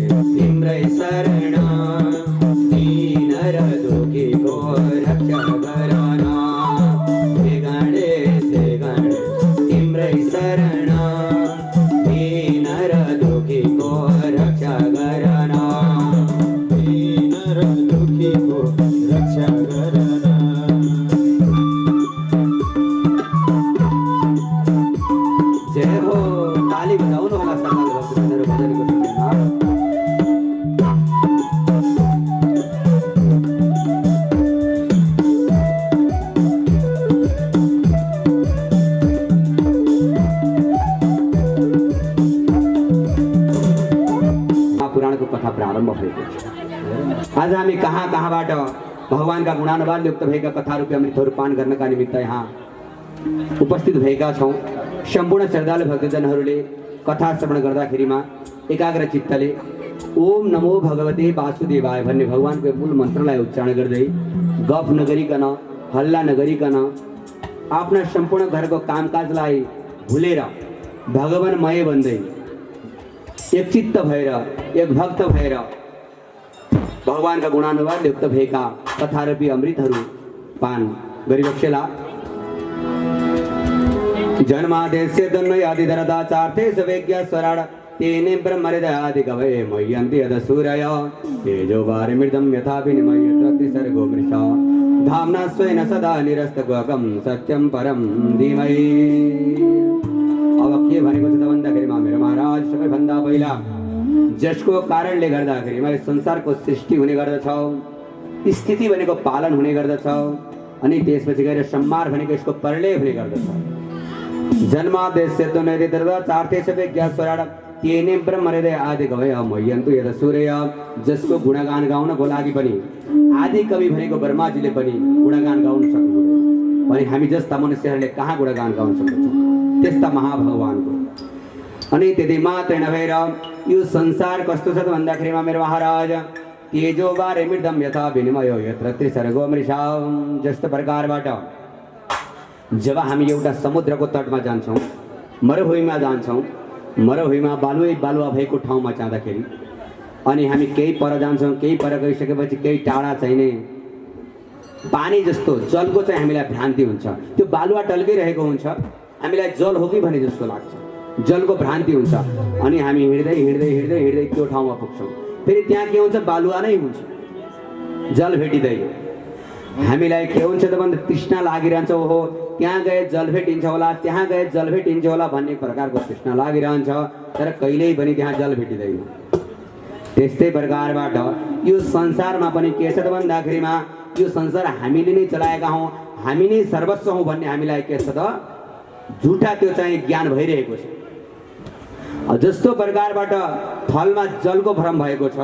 तिम्रै शरण दीन र दुखीको रक्षा गरन हे गणेश तिम्रै शरण दीन र दुखीको रक्षा गरन दीन र दुखीको रक्षा गरन। जय हो। ताली बजाउनु होला श्रद्धालु भक्तजनहरू भजनको समयमा। पुराणको कथा प्रारम्भ भएको छ। आज हामी कहाँ कहाँबाट भगवानका गुणानुवाद युक्त भएका कथारूपी अमृतहरू पान गर्नका निमित्त यहाँ उपस्थित भएका छौँ। सम्पूर्ण श्रद्धालु भक्तजनहरूले कथा श्रवण गर्दाखेरिमा एकाग्र चित्तले ओम नमो भगवते वासुदेवाय भन्ने भगवानको मूल मन्त्रलाई उच्चारण गर्दै गफ नगरिकन हल्ला नगरिकन आफ्ना सम्पूर्ण घरको कामकाजलाई भुलेर भगवानमय बन्दै एक चित्त भएर एक भक्त भएर भगवानका गुणानुवाद युक्त भएका कथारूपी अमृतहरू पान गरिबक्सेला। जन्मादेस्य तन्मयादिधरदाचार्थे सवेज्ञ स्वराड तेने ब्रह्महृदयादि कवये मह्यन्ति यदसूरय तेजो वारिमृदं यथा विनिमय प्रतिसर्गो मृषा धाम्ना स्वेन सदा निरस्तकुहकं सत्यं परं धीमहि। अब के भनेको छ त भन्दाखेरिमा मेरो महाराज सबैभन्दा पहिला जसको कारणले गर्दाखेरिमा यस संसारको सृष्टि हुने गर्दछ, स्थिति भनेको पालन हुने गर्दछ अनि त्यसपछि गएर संहार भनेको यसको प्रलय हुने गर्दछ। जन्मादेस्य तन्मयादिधरदाचार्थे सवेज्ञ स्वराड तेने ब्रह्महृदय आदि कवये मह्यन्तु यदसूरय जसको गुणगान गाउनको लागि पनि आदि कवि भनेको ब्रह्माजीले पनि गुणगान गाउन सक्नुहुँदैन भने हामी जस्ता मनुष्यहरूले कहाँ गुणगान गाउन सक्छौँ त्यस्ता महाभगवानको। अनि त्यति मात्रै नभएर यो संसार कस्तो छ त भन्दाखेरिमा मेरो महाराज तेजो वारिमृदं यथा विनिमयो यत्र त्रिसर्गो मृषा जस्तो प्रकारबाट जब हामी एउटा समुद्रको तटमा जान्छौँ, मरुभूमिमा जान्छौँ, मरुभूमिमा बालुवा भएको ठाउँमा जाँदाखेरि अनि हामी केही पर जान्छौँ, केही पर गइसकेपछि केही टाढा चाहिने पानी जस्तो जलको चाहिँ हामीलाई भ्रान्ति हुन्छ। त्यो बालुवा टल्किरहेको हुन्छ, हामीलाई जल हो कि भने जस्तो लाग्छ, जलको भ्रान्ति हुन्छ अनि हामी हिँड्दै हिँड्दै हिँड्दै हिँड्दै त्यो ठाउँमा पुग्छौँ। फेरि त्यहाँ के हुन्छ, बालुवा नै हुन्छ, जल भेटिँदैन। हामीलाई के हुन्छ त भन्दा तृष्णा लागिरहन्छ, ओहो त्यहाँ गए जल भेटिन्छ होला, त्यहाँ गए जल भेटिन्छ होला भन्ने प्रकारको तृष्णा लागिरहन्छ, तर कहिल्यै पनि त्यहाँ जल भेटिँदैन। त्यस्तै प्रकारबाट यो संसारमा पनि के छ त भन्दाखेरिमा यो संसार हामीले नै चलाएका हौँ, हामी नै सर्वस्व हौँ भन्ने हामीलाई के छ त झुटा त्यो चाहिँ ज्ञान भइरहेको छ। जस्तो प्रकारबाट थलमा जलको भ्रम भएको छ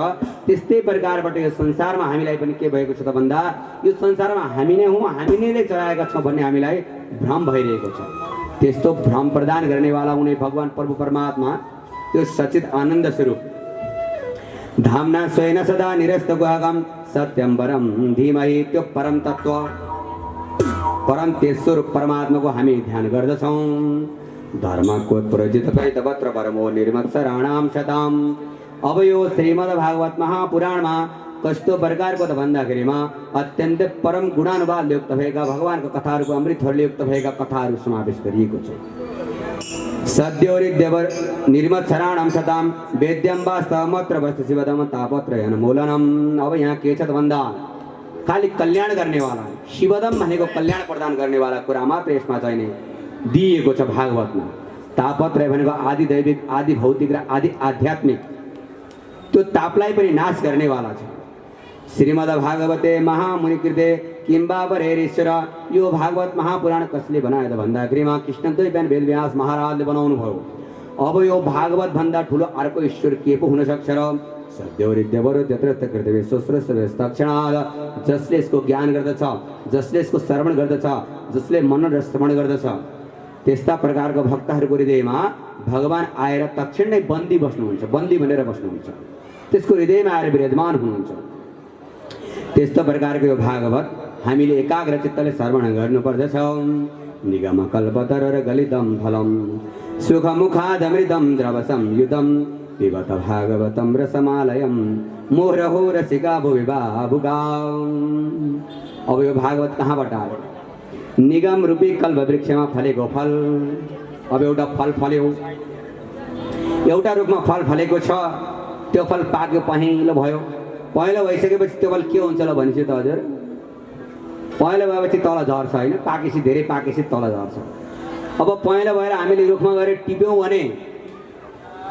त्यस्तै प्रकारबाट यो संसारमा हामीलाई पनि के भएको छ त भन्दा यो संसारमा हामी नै हौँ, हामी नै चलाएका छौँ भन्ने हामीलाई भ्रम भइरहेको छ। त्यस्तो भ्रम प्रदान गर्नेवाला उनी भगवान प्रभु परमात्मा त्यो सचित आनन्द स्वरूप धाम्ना स्वेन सदा निरस्तकुहकं सत्यं परं धीमहि त्यो परम तत्व परम तेस्वर परमात्माको हामी ध्यान गर्दछौँ। धर्मको प्रजित कैतवत्र परमो निर्मत्सराणां शताम्। अब यो श्रीमद्भागवत महापुराणमा कस्तो प्रकारको त भन्दाखेरिमा अत्यन्त परम गुणानुवाद युक्त भएका भगवानको कथाहरूको अमृतहरूले युक्त भएका कथाहरू समावेश गरिएको छ। सद्योरिद्यवर निर्मत्सराणां शतां वेद्यं वास्तवमत्र वस्तु शिवदम तापत्रयन्मूलनम्। अब यहाँ के छ त भन्दा खाली कल्याण गर्नेवाला शिवदम भनेको कल्याण प्रदान गर्नेवाला कुरा मात्र यसमा चाहिने दिएको छ भागवतमा। तापत्रय भनेको आदि दैविक, आदि भौतिक र आदि आध्यात्मिक त्यो तापलाई पनि नाश गर्नेवाला छ। श्रीमद्भागवते महामुनिकृते किम्बा वरेरीश्वर यो भागवत महापुराण कसले बनायो त भन्दाखेरिमा कृष्णद्वैपायन वेदव्यास महाराजले बनाउनु भयो। अब यो भागवत भन्दा ठुलो अर्को ईश्वर के पो हुन सक्छ र? जसले यसको ज्ञान गर्दछ, जसले यसको श्रवण गर्दछ, जसले मनन र श्रवण गर्दछ त्यस्ता प्रकारको भक्तहरूको हृदयमा भगवान आएर तक्षण नै बन्दी बस्नुहुन्छ, बन्दी बनेर बस्नुहुन्छ, त्यसको हृदयमा आएर विराजमान हुनुहुन्छ। त्यस्तो प्रकारको यो भागवत हामीले एकाग्र चित्तले श्रवण गर्नुपर्दछ। निगम कल्पतरुर गलितं फलं सुखमुखादमृतं द्रवसं युतं पिबत भागवतं रसमालयं मुहुरहो रसिका भुवि बाबुगा। अब यो भागवत कहाँबाट आयो? निगम रूपी कल्प वृक्षमा फलेको फल। अब एउटा फल फल्यो, एउटा रुखमा फल फलेको छ, त्यो फल पाक्यो, पहेँलो भयो। पहेँलो भइसकेपछि त्यो फल के हुन्छ ल भनेपछि त हजुर? पहेँलो भएपछि तल झर्छ होइन, पाकेपछि धेरै पाकेपछि तल झर्छ। अब पहेँलो भएर हामीले रुखमा गएर टिप्यौँ भने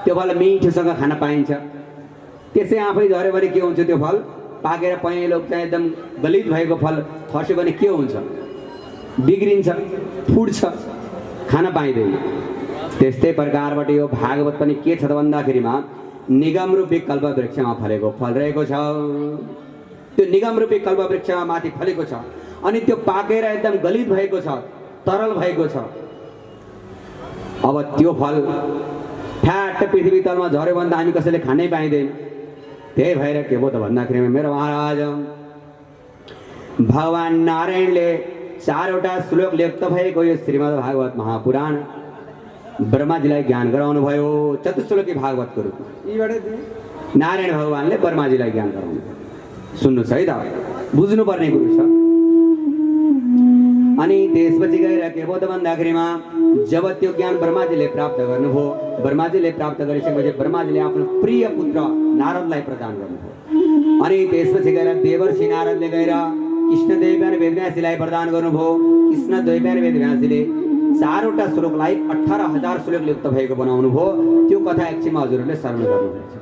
त्यो फल मिठोसँग खान पाइन्छ। त्यसै आफै झऱ्यो भने के हुन्छ? त्यो फल पाकेर पहेँलो चाहिँ एकदम गलित भएको फल खस्यो भने के हुन्छ? बिग्रिन्छ, फुट्छ, खान पाइँदैन। त्यस्तै प्रकारबाट यो भागवत पनि के छ त भन्दाखेरिमा निगम रूपी कल्प वृक्षमा फलेको फल रहेको छ। त्यो निगम रूपी कल्प वृक्षमा माथि फलेको छ अनि त्यो पाकेर एकदम गलित भएको छ, तरल भएको छ। अब त्यो फल फ्याट पृथ्वी तलमा झऱ्यो भने त हामी कसैले खानै पाइँदैन। त्यही भएर के भयो त भन्दाखेरिमा मेरो महाराज भगवान नारायणले 4वटा श्लोक लेख्त भएको यो श्रीमद् भागवत महापुराण ब्रह्माजीलाई ज्ञान गराउनु भयो। चतुश्लोकी भागवतको रूपमा नारायण भगवानले ब्रह्माजीलाई ज्ञान गराउनु भयो। सुन्नुहोस् है त, बुझ्नुपर्ने कुरो छ। अनि त्यसपछि गएर के भयो त भन्दाखेरिमा जब त्यो ज्ञान ब्रह्माजीले प्राप्त गर्नुभयो, ब्रह्माजीले प्राप्त गरिसकेपछि ब्रह्माजीले आफ्नो प्रिय पुत्र नारदलाई प्रदान गर्नुभयो। अनि त्यसपछि गएर देवर्षि नारदले गएर कृष्णद्वैपायन वेदव्यासजीलाई प्रदान गर्नुभयो। कृष्णद्वैपायन वेदव्यासजीले 4वटा श्लोकलाई 18,000 श्लोक युक्त भएको बनाउनु भयो। त्यो कथा एकछिनमा हजुरहरूले श्रवण गर्नुहुनेछ।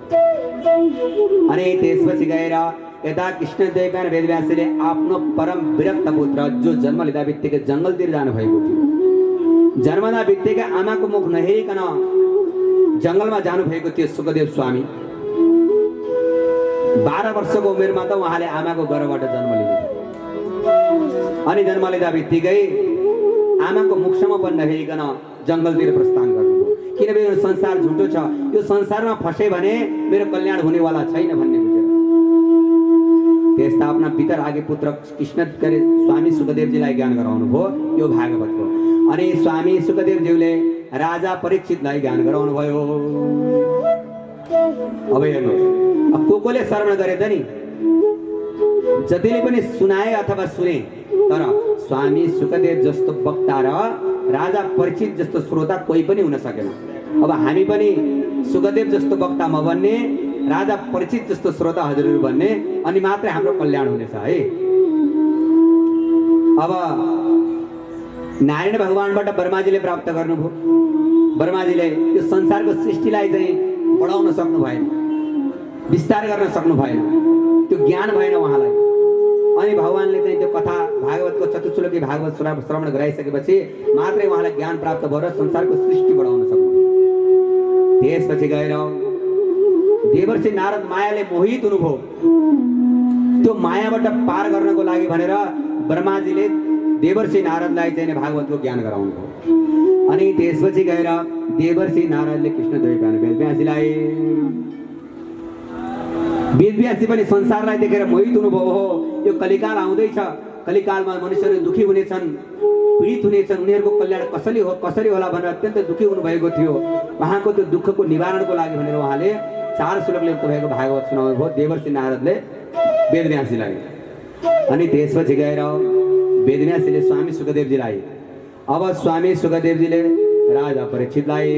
अनि त्यसपछि गएर यता कृष्णद्वैपायन वेदव्यासजीले आफ्नो परम विरक्त पुत्र जो जन्म लिँदा बित्तिकै जङ्गलतिर जानुभएको थियो, जन्मदा बित्तिकै आमाको मुख नहेरिकन जङ्गलमा जानुभएको थियो सुखदेव स्वामी। 12 वर्षको उमेरमा त उहाँले आमाको गर्भबाट जन्म लिनुभयो। अनि जन्म लिँदा बित्तिकै आमाको मुखसम्म पनि नहेरिकन जङ्गलतिर प्रस्थान गर्नुभयो। किनभने यो संसार झुटो छ, यो संसारमा फसे भने मेरो कल्याण हुनेवाला छैन भन्ने बुझेर त्यस्ता आफ्ना पितरागे पुत्र कृष्ण स्वामी सुखदेवजीलाई ज्ञान गराउनु भयो यो भागवतको। अनि स्वामी सुखदेवज्यूले राजा परीक्षितलाई ज्ञान गराउनु भयो। अब हेर्नुहोस्, अब कोले श्रवण गरे त नि, जतिले पनि सुनाए अथवा सुने, तर स्वामी सुखदेव जस्तो वक्ता र राजा परीक्षित जस्तो श्रोता कोही पनि हुन सकेन। अब हामी पनि सुखदेव जस्तो वक्ता म बन्ने, राजा परीक्षित जस्तो श्रोता हजुरहरू बन्ने, अनि मात्रै हाम्रो कल्याण हुनेछ है। अब नारायण भगवानबाट ब्रह्माजीले प्राप्त गर्नुभयो। ब्रह्माजीले यो संसारको सृष्टिलाई चाहिँ बढाउन सक्नु भएन, विस्तार गर्न सक्नु भएन, त्यो ज्ञान भएन उहाँलाई। अनि भगवानले चाहिँ त्यो कथा भागवतको चतुश्लोकी भागवत श्रवण गराइसकेपछि मात्रै उहाँलाई ज्ञान प्राप्त भएर संसारको सृष्टि बढाउन सक्नुभयो। त्यसपछि गएर देवर्षि नारद मायाले मोहित हुनुभयो। त्यो मायाबाट पार गर्नको लागि भनेर ब्रह्माजीले देवर्षि नारदलाई चाहिँ भागवतको ज्ञान गराउनु भयो। अनि त्यसपछि गएर देवर्षि नारदले कृष्णद्वैपायन वेदव्यासजीलाई, वेदव्यासजी पनि संसारलाई देखेर मोहित हुनुभयो। हो यो कलिकाल आउँदैछ, कलिकालमा मनुष्यहरू दुखी हुनेछन्, पीडित हुनेछन्, उनीहरूको कल्याण कसरी होला भनेर अत्यन्त दुखी हुनुभएको थियो। उहाँको त्यो दुःखको निवारणको लागि भनेर उहाँले 4 श्लोकले युक्त भएको भागवत सुनाउनु भयो देवर्षि नारदले वेदव्यासजीलाई। अनि त्यसपछि गएर वेदव्यासजीले स्वामी सुखदेवजीलाई, अब स्वामी सुखदेवजीले राजा परीक्षितलाई,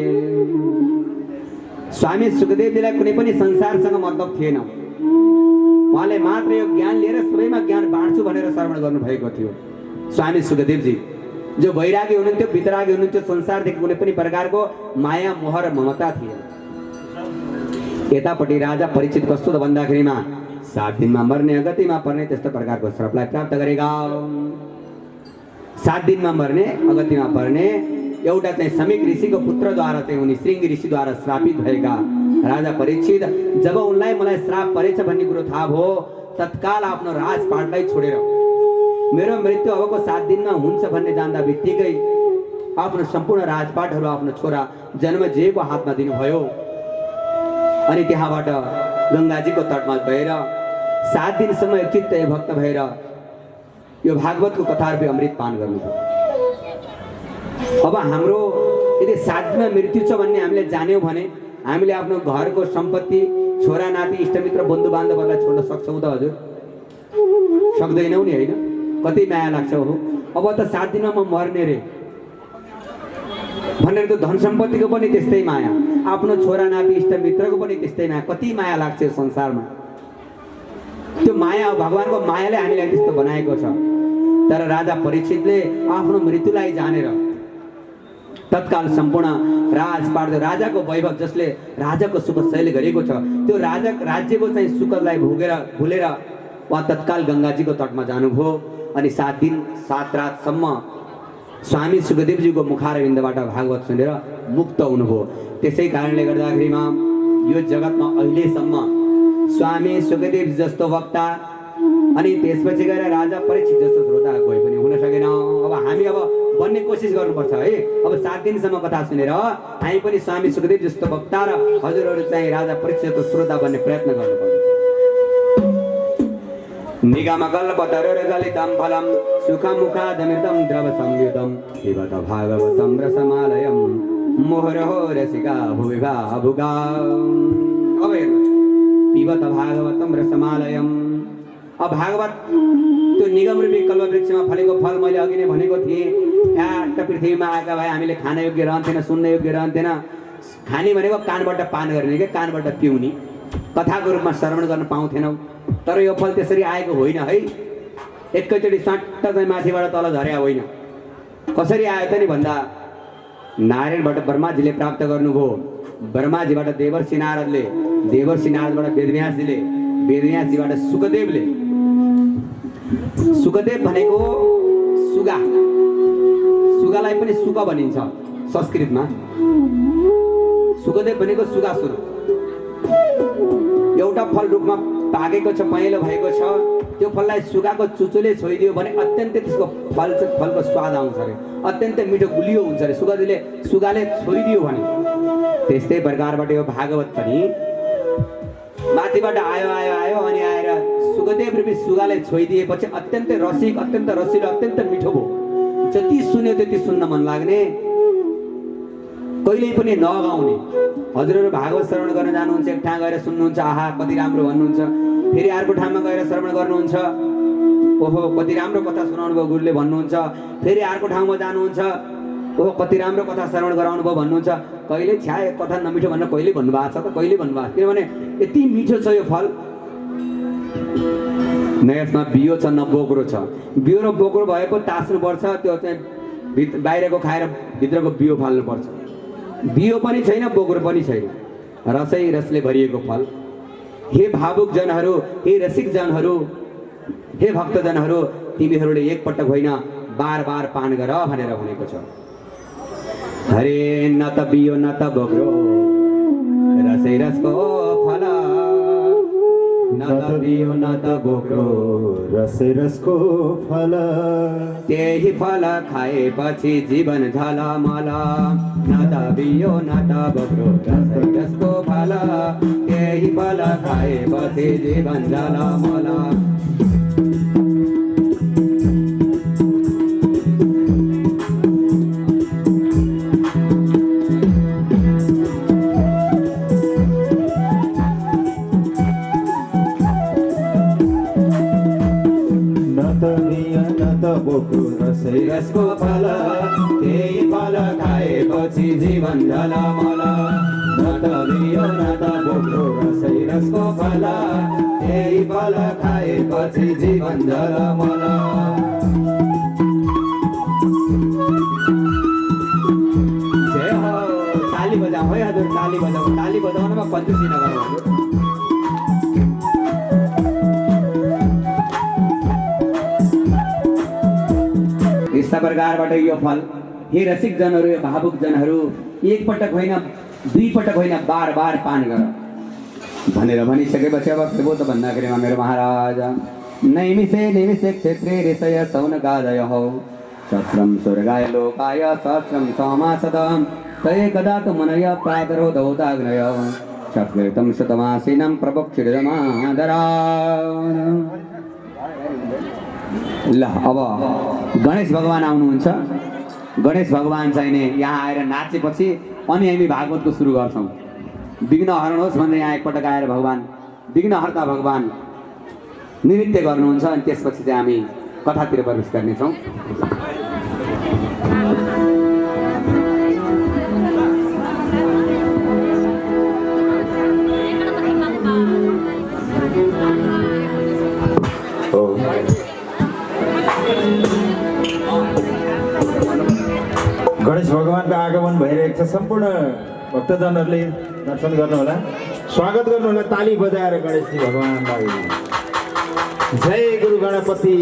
स्वामी सुखदेवजीलाई कुनै पनि संसारसँग मतलब थिएन। उहाँले मात्र यो ज्ञान लिएर सबैमा ज्ञान बाँड्छु भनेर श्रवण गर्नुभएको थियो। स्वामी सुखदेवजी जो वैरागी हुनुहुन्थ्यो, वितरागी हुनुहुन्थ्यो, संसारदेखि कुनै पनि प्रकारको माया मोह र ममता थिएन। यतापट्टि राजा परीक्षित कस्तो त भन्दाखेरिमा 7 दिनमा मर्ने, अगतिमा पर्ने त्यस्तो प्रकारको श्रापलाई प्राप्त गरेका। 7 दिनमा मर्ने, अगतिमा पर्ने एउटा चाहिँ समीक ऋषिको पुत्रद्वारा चाहिँ उनी श्रृंगी ऋषिद्वारा श्रापित भएका राजा परीक्षित जब उनलाई मलाई श्राप परेछ भन्ने कुरो थाहा भयो, तत्काल आफ्नो राजपाटलाई छोडेर मेरो मृत्यु अबको 7 दिनमा हुन्छ भन्ने जान्दा बित्तिकै आफ्नो सम्पूर्ण राजपाटहरू आफ्नो छोरा जन्मजेको हातमा दिनुभयो। अनि त्यहाँबाट गंगाजीको तटमा गएर 7 दिनसम्म एकचित्त भक्त भएर यो भागवतको कथारूपी अमृत पान गर्नुभयो। अब हाम्रो यदि 7 दिनमा मृत्यु छ भन्ने हामीले जान्यौं भने हामीले आफ्नो घरको सम्पत्ति, छोरा नाति, इष्टमित्र, बन्धु बान्धवहरूलाई छोड्न सक्छौँ त हजुर? सक्दैनौँ नि, होइन? कति माया लाग्छ हो। अब त 7 दिनमा म मर्ने रे भनेर त धन सम्पत्तिको पनि त्यस्तै माया, आफ्नो छोरा नाति इष्टमित्रको पनि त्यस्तै माया, कति माया लाग्छ यो संसारमा। त्यो माया, भगवानको मायाले हामीलाई त्यस्तो बनाएको छ। तर राजा परीक्षितले आफ्नो मृत्युलाई जानेर तत्काल सम्पूर्ण राजपाट, राजाको वैभव जसले राजाको सुख शैल गरेको छ, त्यो राज्यको चाहिँ सुखलाई भुलेर उहाँ तत्काल गङ्गाजीको तटमा जानुभयो। अनि 7 दिन 7 रातसम्म स्वामी सुखदेवजीको मुखारविन्दबाट भागवत सुनेर मुक्त हुनुभयो। त्यसै कारणले गर्दाखेरिमा यो जगतमा अहिलेसम्म स्वामी सुखदेव जस्तो वक्ता अनि त्यसपछि गएर राजा परीक्षित जस्तो श्रोता कोही पनि हुन सकेन। अब हामी बन्ने कोसिस गर्नुपर्छ है। अब 7 दिनसम्म कथा सुनेर हामी पनि स्वामी सुखदेव जस्तो वक्ता र हजुरहरू चाहिँ राजा परीक्षित जस्तो श्रोता बन्ने प्रयत्न गर्नुपर्छ। निगमकल्पतरुर्गलितं फलं सुखमुखादमृतं द्रव संयुतं पिबत भागवतं रसमालयं मुहुरहो रसिका भुवि भावुका। अब हेर्नुहोस्, पिबत भागवतं रसमालयं। अब भागवत त्यो निगम रूपी कल्पवृक्षमा फलेको फल मैले अघि नै भनेको थिएँ। फ्याट पृथ्वीमा आएका भए हामीले खान योग्य रहन्थेन, सुन्न योग्य रहन्थेन। खाने भनेको कानबाट पान गर्ने के, कानबाट पिउने, कथाको रूपमा श्रवण गर्न पाउँथेनौँ। तर यो फल त्यसरी आएको होइन है, एकैचोटि सट्ट चाहिँ माथिबाट तल झर्या होइन। कसरी आयो त नि भन्दा नारायणबाट ब्रह्माजीले प्राप्त गर्नुभयो, ब्रह्माजीबाट देवर्षि नारदले, देवर्षि नारदबाट वेदव्यासजीले, वेदव्यासजीबाट सुखदेवले। सुखदेव भनेको सुगा, सुगालाई पनि सुक भनिन्छ संस्कृतमा। सुखदेव भनेको सुगासुर। एउटा फल रूपमा पाकेको छ, पहेँलो भएको छ, त्यो फललाई सुगाको चुचुले छोइदियो भने अत्यन्तै त्यसको फलको स्वाद आउँछ अरे, अत्यन्तै मिठो गुलियो हुन्छ अरे सुगाले छोइदियो भने। त्यस्तै प्रकारबाट यो भागवत पनि माथिबाट आयो अनि आएर सुखदेव रूपी सुगाले छोइदिएपछि अत्यन्तै रसिक, अत्यन्त रसिलो, अत्यन्त मिठो भयो। जति सुन्यो त्यति सुन्न मन लाग्ने, कहिल्यै पनि नगाउने। हजुरहरू भागवत श्रवण गर्न जानुहुन्छ, एक ठाउँ गएर सुन्नुहुन्छ, आहा कति राम्रो भन्नुहुन्छ। फेरि अर्को ठाउँमा गएर श्रवण गर्नुहुन्छ, ओहो कति राम्रो कथा सुनाउनु भयो गुरुले भन्नुहुन्छ। फेरि अर्को ठाउँमा जानुहुन्छ, ओहो कति राम्रो कथा श्रवण गराउनु भयो भन्नुहुन्छ। कहिले छ्या कथा नमिठो भनेर कहिले भन्नुभएको छ त, कहिले भन्नुभएको, किनभने यति मिठो छ यो फल। न यसमा बियो छ न बोक्रो छ। बियो र बोक्रो भए पो तास्नुपर्छ, त्यो चाहिँ बाहिरको खाएर भित्रको बियो फाल्नुपर्छ। बियो पनि छैन, बोक्रो पनि छैन, रसै रसले भरिएको फल। हे भावुक जनहरू, हे रसिक जनहरू, हे भक्तजनहरू, तिमीहरूले एकपटक होइन बार बार पान गर भनेर भनेको छ। हरे न त बियो न त बोक्रो, रसै रसको फल। न त बियो न त बोक्रो, रसै रसको फल। त्यही फल खाएपछि जीवन झलमल। न त बियो न त बोक्रो, रसै रसको फल। त्यही फल खाएपछि जीवन झलमल। रसै रसको फल, त्यही फल खाएपछि जीवन झलमल। न त बियो न त बोक्रो, रसै रसको फल। त्यही फल खाएपछि जीवन झलमल। जय हो, ताली बजाऊ है हजुर, ताली बजाऊ। ताली बजाउनमा कन्जुसी नगर्नु हजुर। यस्ता प्रकारबाट यो फल, हे रसिक जनहरू, हे भावुक जनहरू, एकपटक होइन दुईपटक होइन बार बार पान गर भनेर भनिसकेपछि अब के भयो त भन्दाखेरिमा मेरो महाराज, नैमिषे निमिषे क्षेत्रे ऋषय सौनकादय हो सत्रम स्वर्गाय लोकाय सहस्रम समासदम तये कदा तु मनय प्रातरो दौताग्नय चक्रेतं शतमासीनं प्रभक्षिरमादरा। ल अब गणेश भगवान आउनुहुन्छ। गणेश भगवान चाहिने यहाँ आएर नाचेपछि अनि हामी भागवतको सुरु गर्छौँ। विघ्न हर्नुहोस् भनेर यहाँ एकपटक आएर भगवान् विघ्नहर्ता भगवान् नृत्य गर्नुहुन्छ अनि त्यसपछि चाहिँ हामी कथातिर प्रवेश गर्नेछौँ। गणेश भगवानको आगमन भइरहेको छ। सम्पूर्ण भक्तजनहरूले दर्शन गर्नुहोला, स्वागत गर्नुहोला ताली बजाएर गणेशजी भगवानलाई। जय गुरु गणपति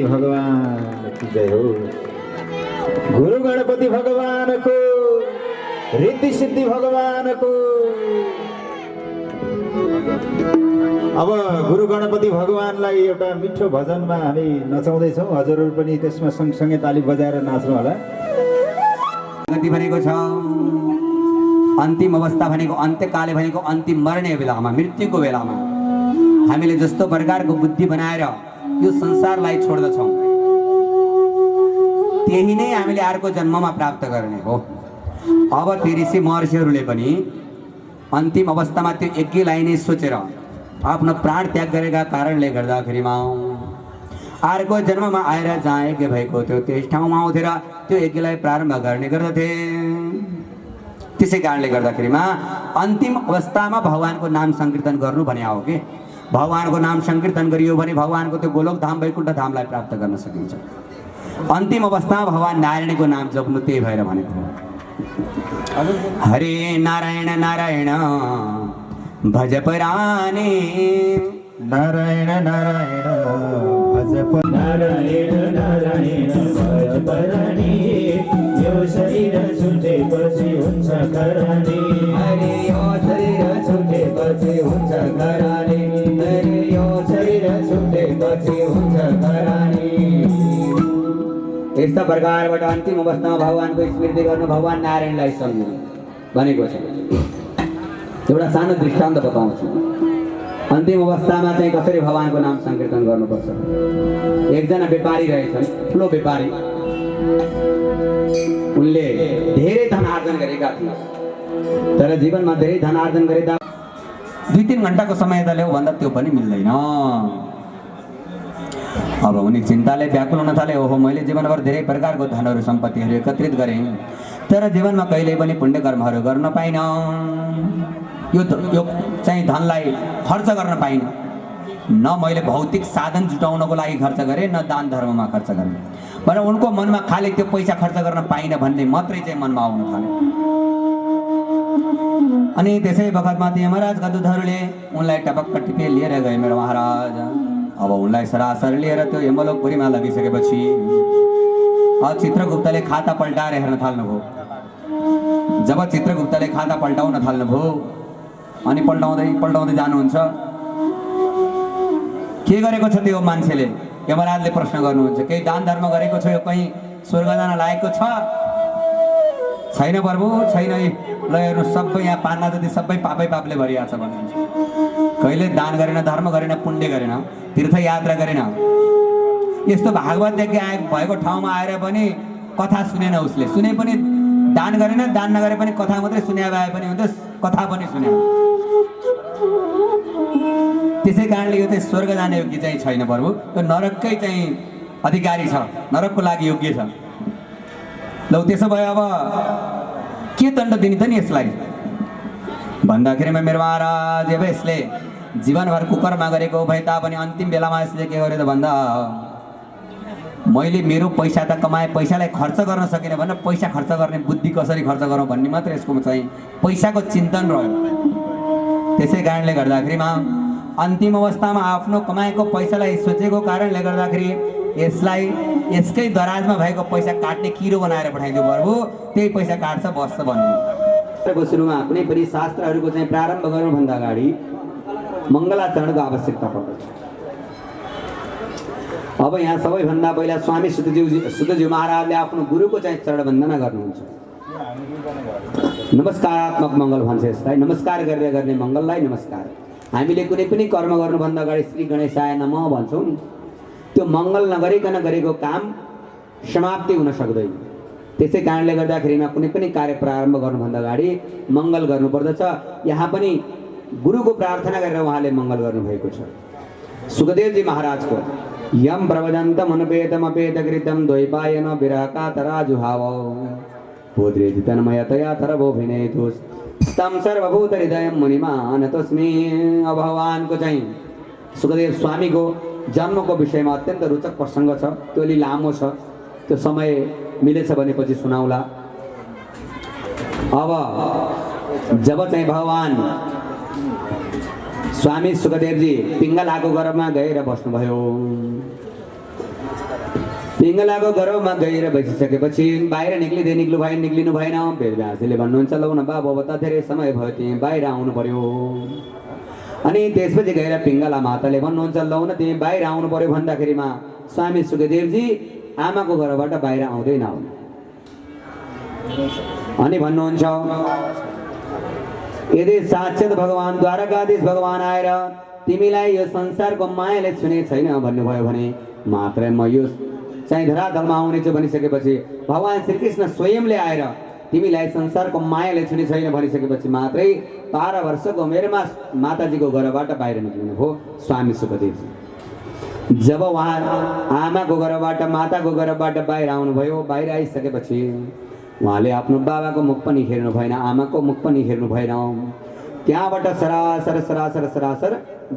भगवान की जय हो। गुरु गणपति भगवानको, रिद्धि सिद्धि भगवानको। अब गुरु गणपति भगवानलाई एउटा मिठो भजनमा हामी नचाउँदैछौँ। हजुरहरू पनि त्यसमा सँगसँगै ताली बजाएर नाच्नु होला। गति भनेको छ अन्तिम अवस्था भनेको अन्त्यकाले भनेको अन्तिम मर्ने बेलामा, मृत्युको बेलामा हामीले जस्तो प्रकारको बुद्धि बनाएर यो संसारलाई छोड्दछौँ त्यही नै हामीले अर्को जन्ममा प्राप्त गर्ने हो। अब ती ऋषि महर्षिहरूले पनि अन्तिम अवस्थामा त्यो यज्ञलाई नै सोचेर आफ्नो प्राण त्याग गरेका कारणले गर्दाखेरिमा अर्को जन्ममा आएर जहाँ यज्ञ भएको थियो त्यस ठाउँमा आउँथेर त्यो यज्ञलाई प्रारम्भ गर्ने गर्दथे। त्यसै कारणले गर्दाखेरिमा अन्तिम अवस्थामा भगवानको नाम संकीर्तन गर्नु भने हो कि भगवानको नाम संकीर्तन गरियो भने भगवानको त्यो गोलोक धाम वैकुण्ठ धामलाई प्राप्त गर्न सकिन्छ। अन्तिम अवस्थामा भगवान नारायणको नाम जप्नु त्यही भएर भनेको हो। हरे नारायण नारायण भज पराने, नारायण नारायण भज नारायण नारायण भज पराने। यो शरीर छुटेपछि हुन्छ कराने। अरे यो शरीर छुटेपछि हुन्छ कराने। अरे यो शरीर छुटेपछि हुन्छ कराने। यस्ता प्रकारबाट अन्तिम अवस्थामा भगवानको स्मृति गर्नु, भगवान नारायणलाई सम्झनु भनेको छ। एउटा सानो दृष्टान्त बताउँछु। अन्तिम अवस्थामा चाहिँ कसरी भगवानको नाम संकीर्तन गर्नुपर्छ। एकजना व्यापारी रहेछन्, ठुलो व्यापारी। उनले धेरै धन आर्जन गरेका थिए, तर जीवनमा धेरै धन आर्जन गरेता 2-3 घण्टाको समय त ल्याऊ भन्दा त्यो पनि मिल्दैन। अब उनी चिन्ताले व्याकुल हुन थाले। ओहो, मैले जीवनभर धेरै प्रकारको धनहरू सम्पत्तिहरू एकत्रित गरेँ, तर जीवनमा कहिल्यै पनि पुण्य कर्महरू गर्न पाइनँ। यो चाहिँ धनलाई खर्च गर्न पाइनँ। न मैले भौतिक साधन जुटाउनको लागि खर्च गरेँ, न दान धर्ममा खर्च गरेँ। तर उनको मनमा खालि त्यो पैसा खर्च गर्न पाइनँ भन्ने मात्रै चाहिँ मनमा आउन थाल्यो। अनि त्यसै बखतमा ती यमराजका दूतहरूले उनलाई टपक्क टिपे लिएर गए मेरो महाराज। अब उनलाई सरासर लिएर त्यो यमलोकपुरीमा लगिसकेपछि चित्रगुप्तले खाता पल्टाएर हेर्न थाल्नुभयो। जब चित्रगुप्तले खाता पल्टाउन थाल्नुभयो अनि पल्टाउँदै जानुहुन्छ, के गरेको छ त्यो मान्छेले? यमराजले प्रश्न गर्नुहुन्छ, केही दान धर्म गरेको छ, यो कहीँ स्वर्ग जान लागेको छ? छैन प्रभु, छैन। ल हेर्नु, सबै यहाँ पान्ना जति सबै पापले भरिया छ भन्नुहुन्छ। कहिले दान गरेन, धर्म गरेन, पुण्य गरेन, तीर्थयात्रा गरेन। यस्तो भागवत यज्ञ भएको ठाउँमा आएर पनि कथा सुनेन उसले। सुने पनि दान गरेन, दान नगरे पनि कथा मात्रै सुने भए पनि हुन्थ्यो, कथा पनि सुनेन। त्यसै कारणले यो चाहिँ स्वर्ग जाने योग्य चाहिँ छैन प्रभु, यो नरककै चाहिँ अधिकारी छ, नरकको लागि योग्य छ। ल त्यसो भए अब के दण्ड दिने त नि यसलाई भन्दाखेरिमा मेरो महाराज, अब यसले जीवनभर कुकर्म गरेको भए तापनि अन्तिम बेलामा यसले के गर्यो त भन्दा मैले मेरो पैसा त कमाएँ, पैसालाई खर्च गर्न सकिनँ भने पैसा खर्च गर्ने बुद्धि कसरी खर्च गरौँ भन्ने मात्र यसको चाहिँ पैसाको चिन्तन रह्यो। त्यसै कारणले गर्दाखेरिमा अन्तिम अवस्थामा आफ्नो कमाएको पैसालाई सोचेको कारणले गर्दाखेरि यसलाई यसकै दराजमा भएको पैसा काट्ने किरो बनाएर पठाइदियो प्रभु, त्यही पैसा काट्छ बस्छ भन्नु। सुरुमा कुनै पनि शास्त्रहरूको चाहिँ प्रारम्भ गर्नुभन्दा अगाडि मङ्गलाचरणको आवश्यकता पर्दछ। अब यहाँ सबैभन्दा पहिला स्वामी सुतज्यू महाराजले आफ्नो गुरुको चाहिँ चरण वन्दना गर्नुहुन्छ। नमस्कारात्मक मङ्गल भन्छ यसलाई। नमस्कार गरेर गर्ने मङ्गललाई नमस्कार। हामीले कुनै पनि कर्म गर्नुभन्दा अगाडि श्री गणेशाय नमः भन्छौँ नि, त्यो मङ्गल नगरिकन गरेको काम समाप्ति हुन सक्दैन। त्यसै कारणले गर्दाखेरिमा कुनै पनि कार्य प्रारम्भ गर्नुभन्दा अगाडि मङ्गल गर्नुपर्दछ। यहाँ पनि गुरुको प्रार्थना गरेर उहाँले मङ्गल गर्नुभएको छ। सुखदेवजी महाराजको यम प्रवजन्तमनुपेतमपेतकृतं द्वैपायन विरहकातराजुहाव बोध्रेति तन्मयतया तरवोभिनेतुस् तं सर्वभूतहृदयं मुनिमान तस्मै। अब भगवानको चाहिँ सुखदेव स्वामीको जन्मको विषयमा अत्यन्त रोचक प्रसङ्ग छ। त्यो अलि लामो छ, त्यो समय मिलेछ भनेपछि सुनाउला। अब जब चाहिँ भगवान स्वामी सुखदेवजी पिङ्गलाको गर्भमा गएर बस्नुभयो। पिङ्गलाको गर्भमा गएर बसिसकेपछि बाहिर निक्लिनु भएन। वेदव्यासले भन्नुहुन्छ लौ न बाबु अब त धेरै समय भयो तिमी बाहिर आउनु पर्यो। अनि त्यसपछि गएर पिङ्गला माताले भन्नुहुन्छ लौ न तिमी बाहिर आउनु पर्यो भन्दाखेरिमा स्वामी सुखदेवजी आमाको घरबाट बाहिर आउँदैन आउनु। अनि भन्नुहुन्छ यदि साक्षात् भगवान द्वारकाधीश भगवान आएर तिमीलाई यो संसारको मायाले छुने छैन भन्नुभयो भने मात्रै म यो चाहिँ धरातलमा आउनेछु भनिसकेपछि भगवान श्रीकृष्ण स्वयंले आएर तिमीलाई संसारको मायाले छुने छैन भनिसकेपछि मात्रै 12 वर्षको उमेरमा माताजीको घरबाट बाहिर निक्लिनु भयो स्वामी सुखदेवजी। जब उहाँ आमाको घरबाट माताको घरबाट बाहिर आउनुभयो, बाहिर आइसकेपछि उहाँले आफ्नो बाबाको मुख पनि हेर्नु भएन, आमाको मुख पनि हेर्नु भएन। त्यहाँबाट सरासर सरासर सरासर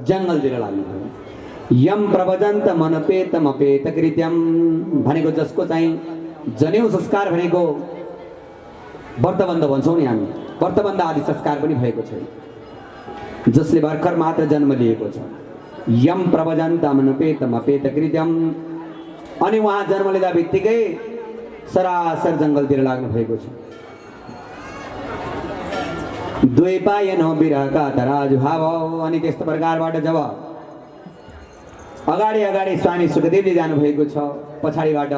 जङ्गलतिर लाग्नुभयो। यम प्रवजन्तमनुपेतमपेत कृत्यम भनेको जसको चाहिँ जनेउ संस्कार भनेको व्रतबन्ध भन्छौँ नि हामी, व्रतबन्ध आदि संस्कार पनि भएको छ। जसले भर्खर मात्र जन्म लिएको छ। यम प्रवजन्तमनुपेतमपेत कृत्यम। अनि उहाँ जन्म लिँदा बित्तिकै सरासर जङ्गलतिर लाग्नु भएको छ। द्वैपायनो विरहकातराजुहाव। अनि त्यस्तो प्रकारबाट जब अगाडि अगाडि स्वामी सुखदेवजी जानुभएको छ, पछाडिबाट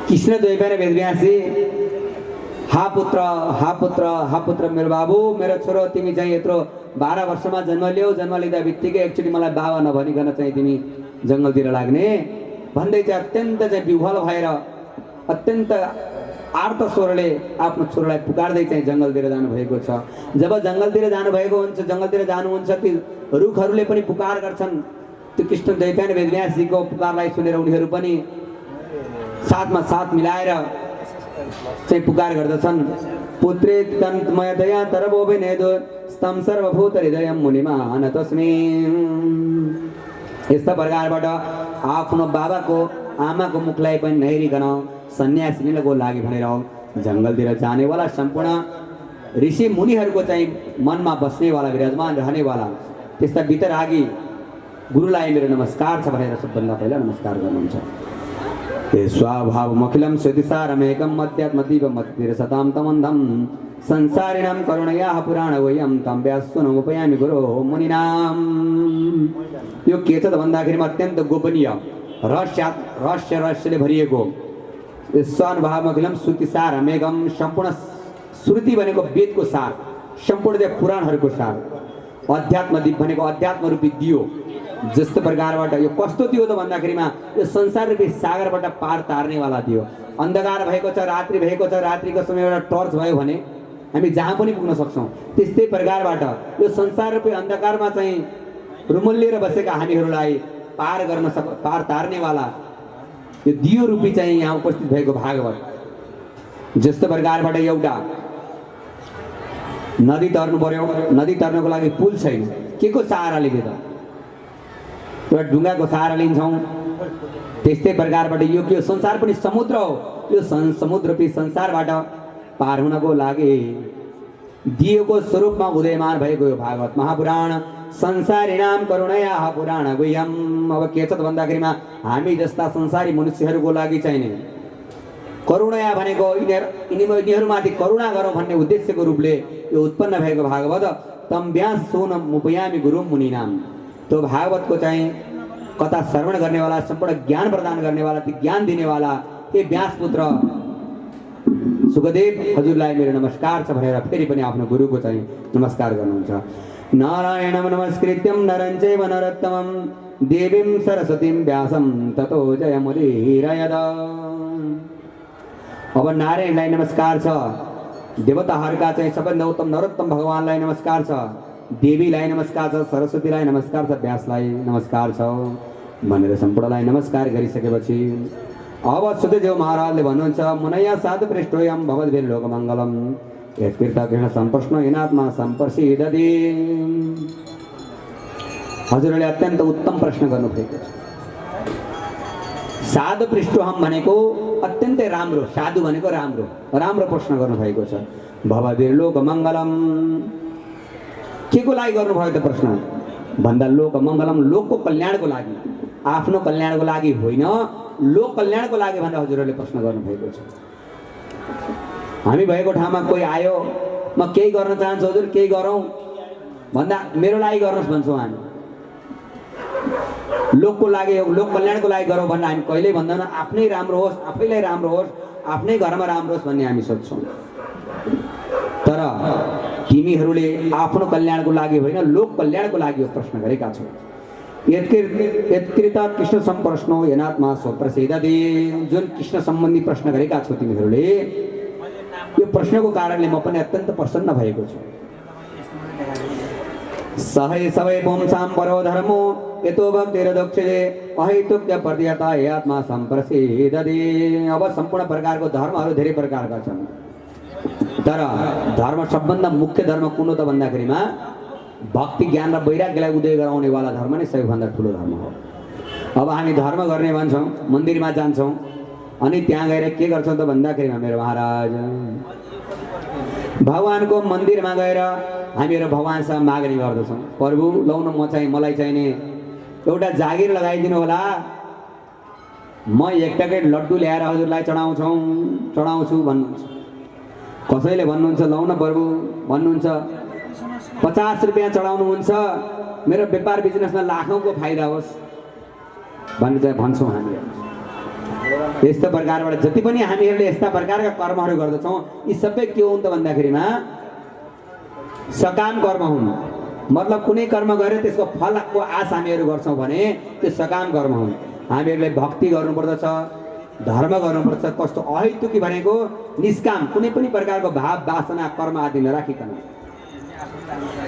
कृष्ण द्वैपायन वेदव्यासजी हा पुत्र हा पुत्र हा पुत्र मेरो बाबु मेरो छोरो तिमी चाहिँ यत्रो 12 वर्षमा जन्म लियौ, जन्म लिँदा बित्तिकै एकचोटि मलाई बाबा नभनिकन चाहिँ तिमी जङ्गलतिर लाग्ने भन्दै चाहिँ अत्यन्त चाहिँ विह्वल भएर अत्यन्त आर्त स्वरले आफ्नो छोरालाई पुकार्दै चाहिँ जङ्गलतिर जानुभएको छ। जब जङ्गलतिर जानुभएको हुन्छ, जङ्गलतिर जानुहुन्छ ती रुखहरूले पनि पुकार गर्छन्। त्यो कृष्ण द्वैपायन वेदव्यासजीको पुकारलाई सुनेर उनीहरू पनि साथमा साथ मिलाएर चाहिँ पुकार गर्दछन्। पुत्रे तन्मयतया तरवोभिनेदो स्तम सर्वभूत हृदयं मुनिमान तस्मै। यस्ता प्रकारबाट आफ्नो बाबाको आमाको मुखलाई पनि नहेरिकन सन्यास लिनको लागि भनेर जङ्गलतिर जानेवाला सम्पूर्ण ऋषि मुनिहरूको चाहिँ मनमा बस्नेवाला विराजमान रहनेवाला त्यस्ता वितरागी गुरुलाई मेरो नमस्कार छ भनेर सबभन्दा पहिला नमस्कार गर्नुहुन्छ। हे स्वभावमखिलं श्रुतिसारमेकं मध्यात्मदीपमतिरसतां तमन्धं संसारिणां करुणयाः पुराणवयं तं व्याससुनमुपयामि गुरो मुनिनां। यो के छ त भन्दाखेरिमा अत्यन्त गोपनीय रहस्यले भरिएको स्वानुभवमखिलं श्रुतिसारमेकं। सम्पूर्ण श्रुति भनेको वेदको सार, सम्पूर्ण पुराणहरूको सार। अध्यात्मदीप भनेको अध्यात्म रूपी दियो। जस्तो प्रकारबाट यो कस्तो दियो त भन्दाखेरिमा यो संसार रूपी सागरबाट पार तार्नेवाला दियो। अन्धकार भएको छ, रात्रि भएको छ, रात्रिको समय एउटा टर्च भयो भने हामी जहाँ पनि पुग्न सक्छौँ। त्यस्तै प्रकारबाट यो संसार रूपी अन्धकारमा चाहिँ रुमल्लिएर बसेका हामीहरूलाई पार तार्नेवाला यो दियो रूपी चाहिँ यहाँ उपस्थित भएको भागवत। जस्तो प्रकारबाट एउटा नदी तर्नु पर्यो, नदी तर्नको लागि पुल छैन, के को सहारा लिने त? एउटा ढुङ्गाको सहारा लिन्छौँ। त्यस्तै प्रकारबाट यो के संसार पनि समुद्र हो। यो समुद्र रूपी संसारबाट पार हुनको लागि दियोको स्वरूपमा उदयमान भएको यो भागवत महापुराण संसारिणां करुणयाः पुराण गुह्यम। अब के छ त भन्दाखेरिमा हामी जस्ता संसारी मनुष्यहरूको लागि चाहिने करुणया भनेको यिनीहरूमाथि करुणा गरौँ भन्ने उद्देश्यको रूपले यो उत्पन्न भएको भागवत तम व्याससुनमुपयामि गुरुं मुनिनां। त्यो भागवतको चाहिँ कथा श्रवण गर्नेवाला, सम्पूर्ण ज्ञान प्रदान गर्नेवाला, ती ज्ञान दिनेवाला हे व्यासपुत्र सुखदेव हजुरलाई मेरो नमस्कार छ भनेर फेरि पनि आफ्नो गुरुको चाहिँ नमस्कार गर्नुहुन्छ। नारायणं नमस्कृत्यं नरं चैव नरोत्तमं देवीं सरस्वतीं व्यासं ततो जयमुदीरयेत्। अब नारायणलाई नमस्कार छ, देवताहरूका चाहिँ सबैभन्दा उत्तम नरोत्तम भगवानलाई नमस्कार छ, देवीलाई नमस्कार छ, सरस्वतीलाई नमस्कार छ, व्यासलाई नमस्कार छ भनेर सम्पूर्णलाई नमस्कार गरिसकेपछि अब सुतदेव महाराजले भन्नुहुन्छ मुनया साधु पृष्ठोयम भवद्भिर लोकमङ्गलम यत्कृत कृष्ण सम्प्रश्न हिनात्मा सम्प्रसिद्धि। हजुरले अत्यन्त उत्तम प्रश्न गर्नुभएको छ। साधु पृष्ठोहम भनेको अत्यन्तै राम्रो, साधु भनेको राम्रो, राम्रो प्रश्न गर्नुभएको छ। भवद्भिर लोकमङ्गलम के को लागि गर्नुभयो त प्रश्न भन्दा लोकमङ्गलम लोकको कल्याणको लागि, आफ्नो कल्याणको लागि होइन, लोक कल्याणको लागि भनेर हजुरहरूले प्रश्न गर्नुभएको छ। हामी भएको ठाउँमा कोही आयो, म केही गर्न चाहन्छु हजुर केही गरौँ भन्दा मेरो लागि गर्नुहोस् भन्छौँ हामी। लोकको लागि, लोक कल्याणको लागि गरौँ भन्दा हामी कहिल्यै भन्दैनौँ आफ्नै राम्रो होस्, आफैलाई राम्रो होस्, आफ्नै घरमा राम्रो होस् भन्ने हामी सोध्छौँ। तर तिमीहरूले आफ्नो कल्याणको लागि होइन, लोक कल्याणको लागि यो प्रश्न गरेका छौ। यत्कृत कृष्ण सम्प्रश्नो येनात्मा स्वप्रसिद्धि। जुन कृष्ण सम्बन्धी प्रश्न गरेका छौ तिमीहरूले, यो प्रश्नको कारणले म पनि अत्यन्त प्रसन्न भएको छु। सहै सबै पुंसां परो धर्मो यतो भक्तिरदक्षिणे अहेतुक्य प्रतिहता हे आत्मा सम्प्रसिद्धि। अब सम्पूर्ण प्रकारको धर्महरू धेरै प्रकारका छन्, तर धर्म सबभन्दा मुख्य धर्म कुन हो त भन्दाखेरिमा भक्ति ज्ञान र वैराग्यलाई उदय गराउनेवाला धर्म नै सबैभन्दा ठुलो धर्म हो। अब हामी धर्म गर्ने भन्छौँ, मन्दिरमा जान्छौँ, अनि त्यहाँ गएर के गर्छौँ त भन्दाखेरिमा मेरो महाराज भगवानको मन्दिरमा गएर हामीहरू भगवानसँग माग्ने गर्दछौँ, प्रभु लौ न मलाई चाहिने एउटा जागिर लगाइदिनु होला, म एक प्याकेट लड्डु ल्याएर हजुरलाई चढाउँछु भन्नुहुन्छ। कसैले भन्नुहुन्छ लौ न प्रभु भन्नुहुन्छ 50 रुपियाँ चढाउनुहुन्छ, मेरो व्यापार बिजनेसमा लाखौँको फाइदा होस् भन्ने चाहिँ भन्छौँ हामी। यस्तो प्रकारबाट जति पनि हामीहरूले यस्ता प्रकारका कर्महरू गर्दछौँ यी सबै के हुन् त भन्दाखेरिमा सकाम कर्म हुन्। मतलब कुनै कर्म गरेर त्यसको फलको आश हामीहरू गर्छौँ भने त्यो सकाम कर्म हुन्। हामीहरूले भक्ति गर्नुपर्दछ, धर्म गर्नुपर्छ, कस्तो अहेतुकी भनेको निष्काम, कुनै पनि प्रकारको भाव वासना कर्म आदि नराखिकन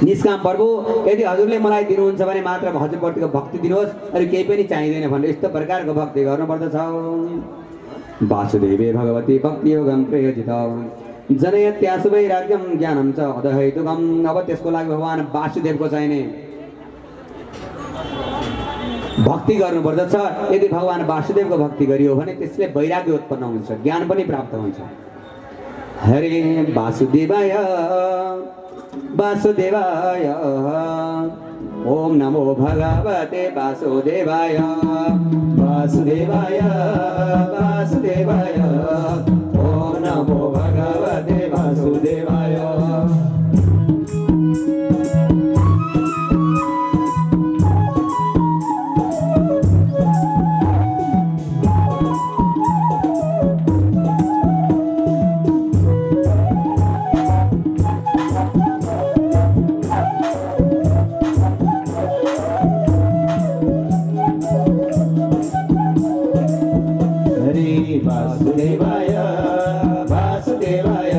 निष्काम प्रभु यदि हजुरले मलाई दिनुहुन्छ भने मात्र हजुरप्रतिको भक्ति दिनुहोस्, अरू केही पनि चाहिँदैन भनेर यस्तो प्रकारको भक्ति गर्नुपर्दछ। वासुदेवे भगवती भक्ति योगम प्रयोजित जनयत्यासु वैराग्यम ज्ञानम च अदहेतुकम। अब त्यसको लागि भगवान वासुदेवको चाहिने भक्ति गर्नुपर्दछ। यदि भगवान वासुदेवको भक्ति गरियो भने त्यसले वैराग्य उत्पन्न हुन्छ, ज्ञान पनि प्राप्त हुन्छ। हरे वासुदेवाय वासुदेवाय ओम नमो भगवते वासुदेवाय वासुदेवाय वासुदेवाय ओम नमो भगवते वासुदेवाय। वासुदेवाय वासुदेवाय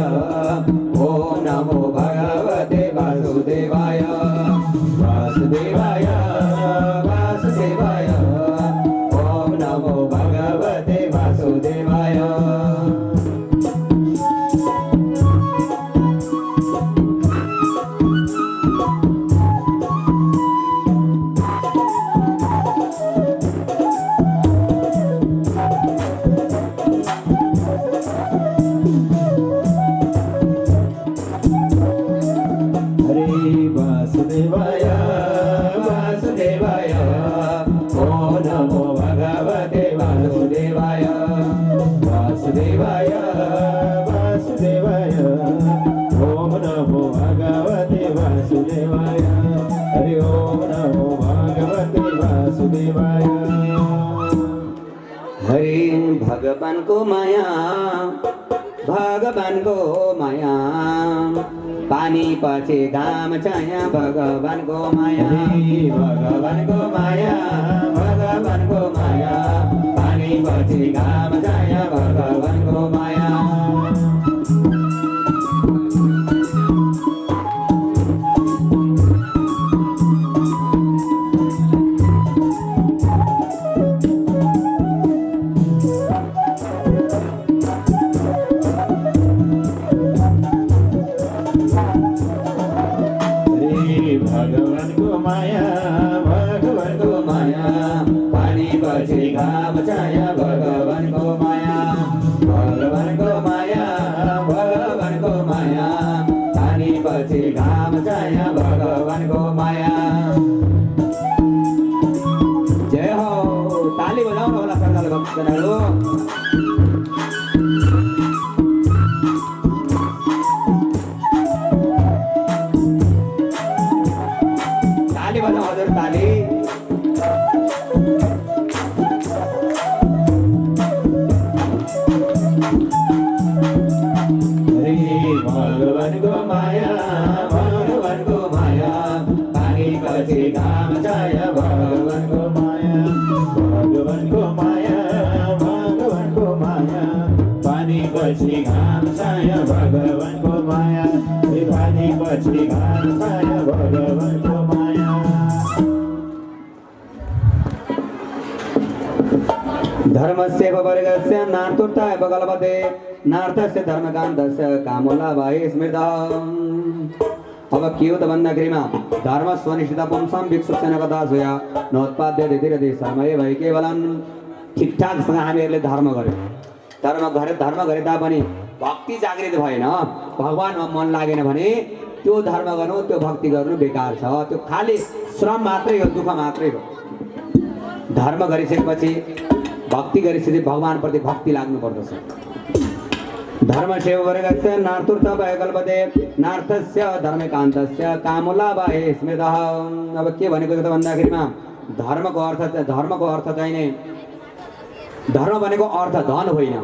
ओम नमो भगवते वासुदेवाय वासुदेवाय वासुदेवाय ओम नमो भगवते वासुदेवाय। वासुदेवाय वासुदेवाय ओम नमो भगवते वासुदेवाय वासुदेवाय वासुदेवाय ओम नमो भगवते वासुदेवाय। हरि ओम नमो भगवते वासुदेवाय। हरि भगवान को माया पानी पछि घाम छाया भगवानको माया भगवानको माया भगवानको माया पानी पछि घाम छाया भगवानको माया भगवानको माया भगवानको माया पानी पछि घाम छाया भगवानको माया भगवानको माया भगवानको माया पानी पछि घाम छाया भगवानको माया जय हो ताली बजाउनु होला सरकारले भक्तजनहरू ताली बजाऊ हजुर ताली भगवानको माया भगवानको माया पानी पछि घाम छाया भगवानको माया भगवानको माया भगवानको माया पानी पछि घाम छाया भगवानको माया पानी पछि घाम छाया भगवानको माया धर्मस्य वर्गस्य नार्तुट्टाय बगलपते नार्थस्य धर्मकान्तस्य कामोल्लाभाय स्मृतः अब के हो त भन्दाखेरिमा धर्म स्वनिष्ठिता पुंसाम भिक्षुसेन कथा जोया नोत्पाद्य दितिरदि समय भई केवलन ठिकठाकसँग हामीहरूले धर्म गरे तापनि भक्ति जागृत भएन भगवानमा मन लागेन भने त्यो धर्म गर्नु त्यो भक्ति गर्नु बेकार छ त्यो खाली श्रम मात्रै हो दुःख मात्रै हो धर्म गरिसकेपछि भक्ति गरिसकेपछि भगवान प्रति भक्ति लाग्नु पर्दछ धर्मसेव वर्गस्य नार्तुर्थ भयकल्पते नार्थस्य धर्मकान्तस्य कामोल्लाभाय स्मृतः अब के भनेको त भन्दाखेरिमा धर्मको अर्थ चाहिँ नै धर्म भनेको अर्थ धन होइन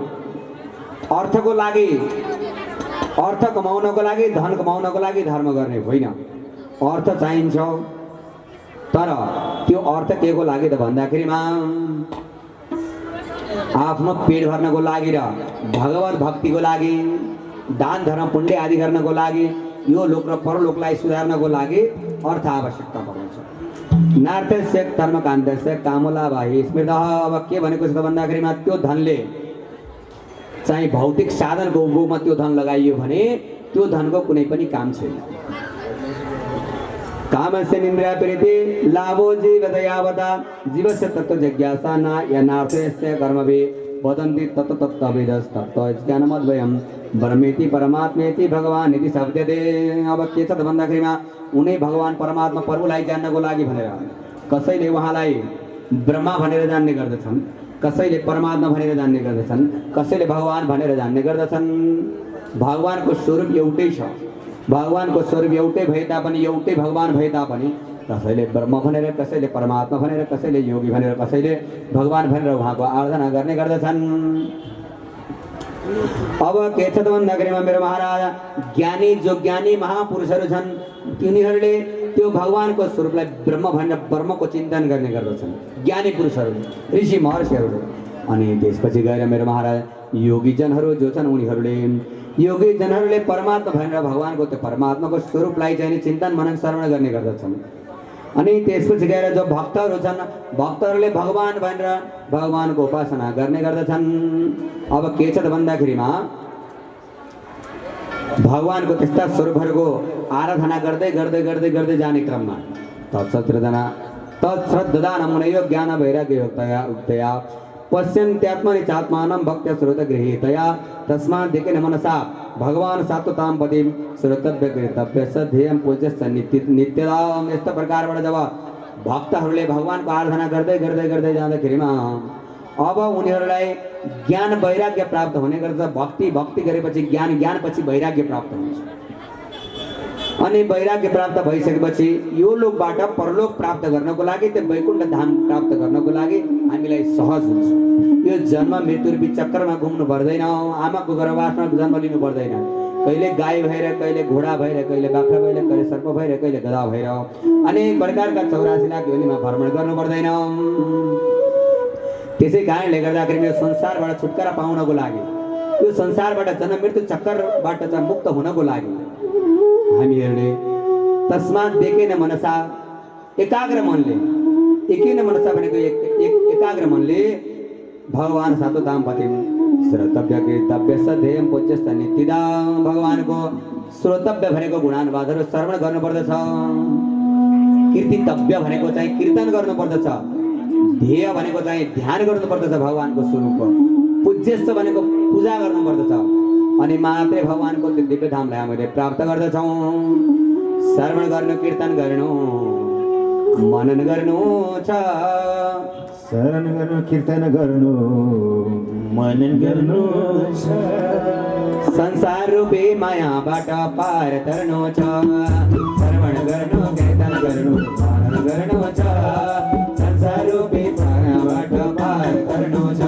अर्थको लागि अर्थ कमाउनको लागि धन कमाउनको लागि धर्म गर्ने होइन अर्थ चाहिन्छ तर त्यो अर्थ के को लागि त भन्दाखेरिमा आफ्नो पेट भर्नको लागि र भगवत भक्तिको लागि दान धर्म पुण्य आदि गर्नको लागि यो लोक र परलोकलाई सुधार्नको लागि अर्थ आवश्यकता पर्छ नार्थस्य धर्मकान्तस्य कामोल्लाभाय स्मृतः अब के भनेको छ त भन्दाखेरिमा त्यो धनले चाहिँ भौतिक साधनको उपभोगमा त्यो धन लगाइयो भने त्यो धनको कुनै पनि काम छैन कामस्य निन्द्रा प्रीति लाभो जीवदयावता जीवस्य तत्त्व जिज्ञासा न यनार्थस्य कर्मभि वदन्ति तत्त्व तत्त्वविदस् तत्त्व ज्ञानमद्वयम् ब्रह्मेति परमात्मेति भगवान् इति शब्दते अब के छ त भन्दाखेरिमा उनी भगवान परमात्मा प्रभुलाई जान्नको लागि भनेर कसैले उहाँलाई ब्रह्मा भनेर जान्ने गर्दछन् कसैले परमात्मा भनेर जान्ने गर्दछन् कसैले भगवान भनेर जान्ने गर्दछन् भगवानको स्वरूप एउटै छ भगवानको स्वरूप एउटै भए तापनि एउटै भगवान भए तापनि कसैले ब्रह्म भनेर कसैले परमात्मा भनेर कसैले योगी भनेर कसैले भगवान भनेर उहाँको आराधना गर्ने गर्दछन् अब के छ त भन्दाखेरिमा मेरो महाराज ज्ञानी जो ज्ञानी महापुरुषहरू छन् तिनीहरूले त्यो भगवानको स्वरूपलाई ब्रह्म भनेर ब्रह्मको चिन्तन गर्ने गर्दछन् ज्ञानी पुरुषहरू ऋषि महर्षिहरूले अनि त्यसपछि गएर मेरो महाराज योगीजनहरू जो छन् उनीहरूले योगीजनहरूले परमात्मा भनेर भगवानको त्यो परमात्माको स्वरूपलाई चाहिँ चिन्तन मनन श्रवण गर्ने गर्दछन् अनि त्यसपछि गएर जो भक्तहरू छन् भक्तहरूले भगवान भनेर भगवानको उपासना गर्ने गर्दछन् अब के छ त भन्दाखेरिमा भगवानको त्यस्ता स्वरूपहरूको आराधना गर्दै गर्दै गर्दै गर्दै जाने क्रममा तत्श्रद्धदान मुनयो ज्ञान वैराग्य युक्तया पश्यन्त्यात्मनि चात्मानं भक्त्या श्रोतगृहीतया तस्माद् मनसा भगवान सात्वतां पदिं श्रोतव्य कृतव्य ध्येयं पूज्यश्च नित्यदा यस्तो प्रकारबाट जब भक्तहरूले भगवानको आराधना गर्दै गर्दै गर्दै जाँदाखेरिमा अब उनीहरूलाई ज्ञान वैराग्य प्राप्त हुने गर्छ भक्ति गरेपछि ज्ञान पछि वैराग्य प्राप्त हुन्छ अनि वैराग्य प्राप्त भइसकेपछि यो लोकबाट परलोक प्राप्त गर्नको लागि त्यो वैकुण्ठ धाम प्राप्त गर्नको लागि हामीलाई सहज हुन्छ यो जन्म मृत्यु रूपी चक्रमा घुम्नु पर्दैन आमाको गर्भवासमा जन्म लिनु पर्दैन कहिले गाई भएर, कहिले घोडा भएर, कहिले बाख्रा भएर, कहिले सर्प भएर, कहिले गधा भएर अनेक प्रकारका 84 लाख योनिमा भ्रमण गर्नु पर्दैन। त्यसै कारणले गर्दाखेरि यो संसारबाट छुटकारा पाउनको लागि, यो संसारबाट जन्म मृत्यु चक्करबाट चाहिँ मुक्त हुनको लागि हामीहरूले तस्मात् देखेन मनसा एकाग्र मनले, एकेन मनसा भनेको एकाग्र मनले भगवान सातो धाम पतिम श्रोतव्य कीर्तव्य सधेयम पूज्यस्त नित्यदा भगवानको श्रोतव्य भनेको गुणानुवादहरू श्रवण गर्नुपर्दछ। कीर्तितव्य भनेको चाहिँ कीर्तन गर्नुपर्दछ। ध्येय भनेको चाहिँ ध्यान गर्नुपर्दछ भगवानको स्वरूप। पूज्यस्त भनेको पूजा गर्नुपर्दछ। अनि मात्रै भगवानको त्यो दिव्य धामलाई हामीले प्राप्त गर्दछौँ। श्रवण गर्नु, कीर्तन गर्नु, मनन गर्नु छ। शरण गर्नु, कीर्तन गर्नु, मनन गर्नु छ। संसार रूपी मायाबाट पार तर्नु छ। श्रवण गर्नु, कीर्तन गर्नु, मनन गर्नु छ। संसार रूपी मायाबाट पार तर्नु छ।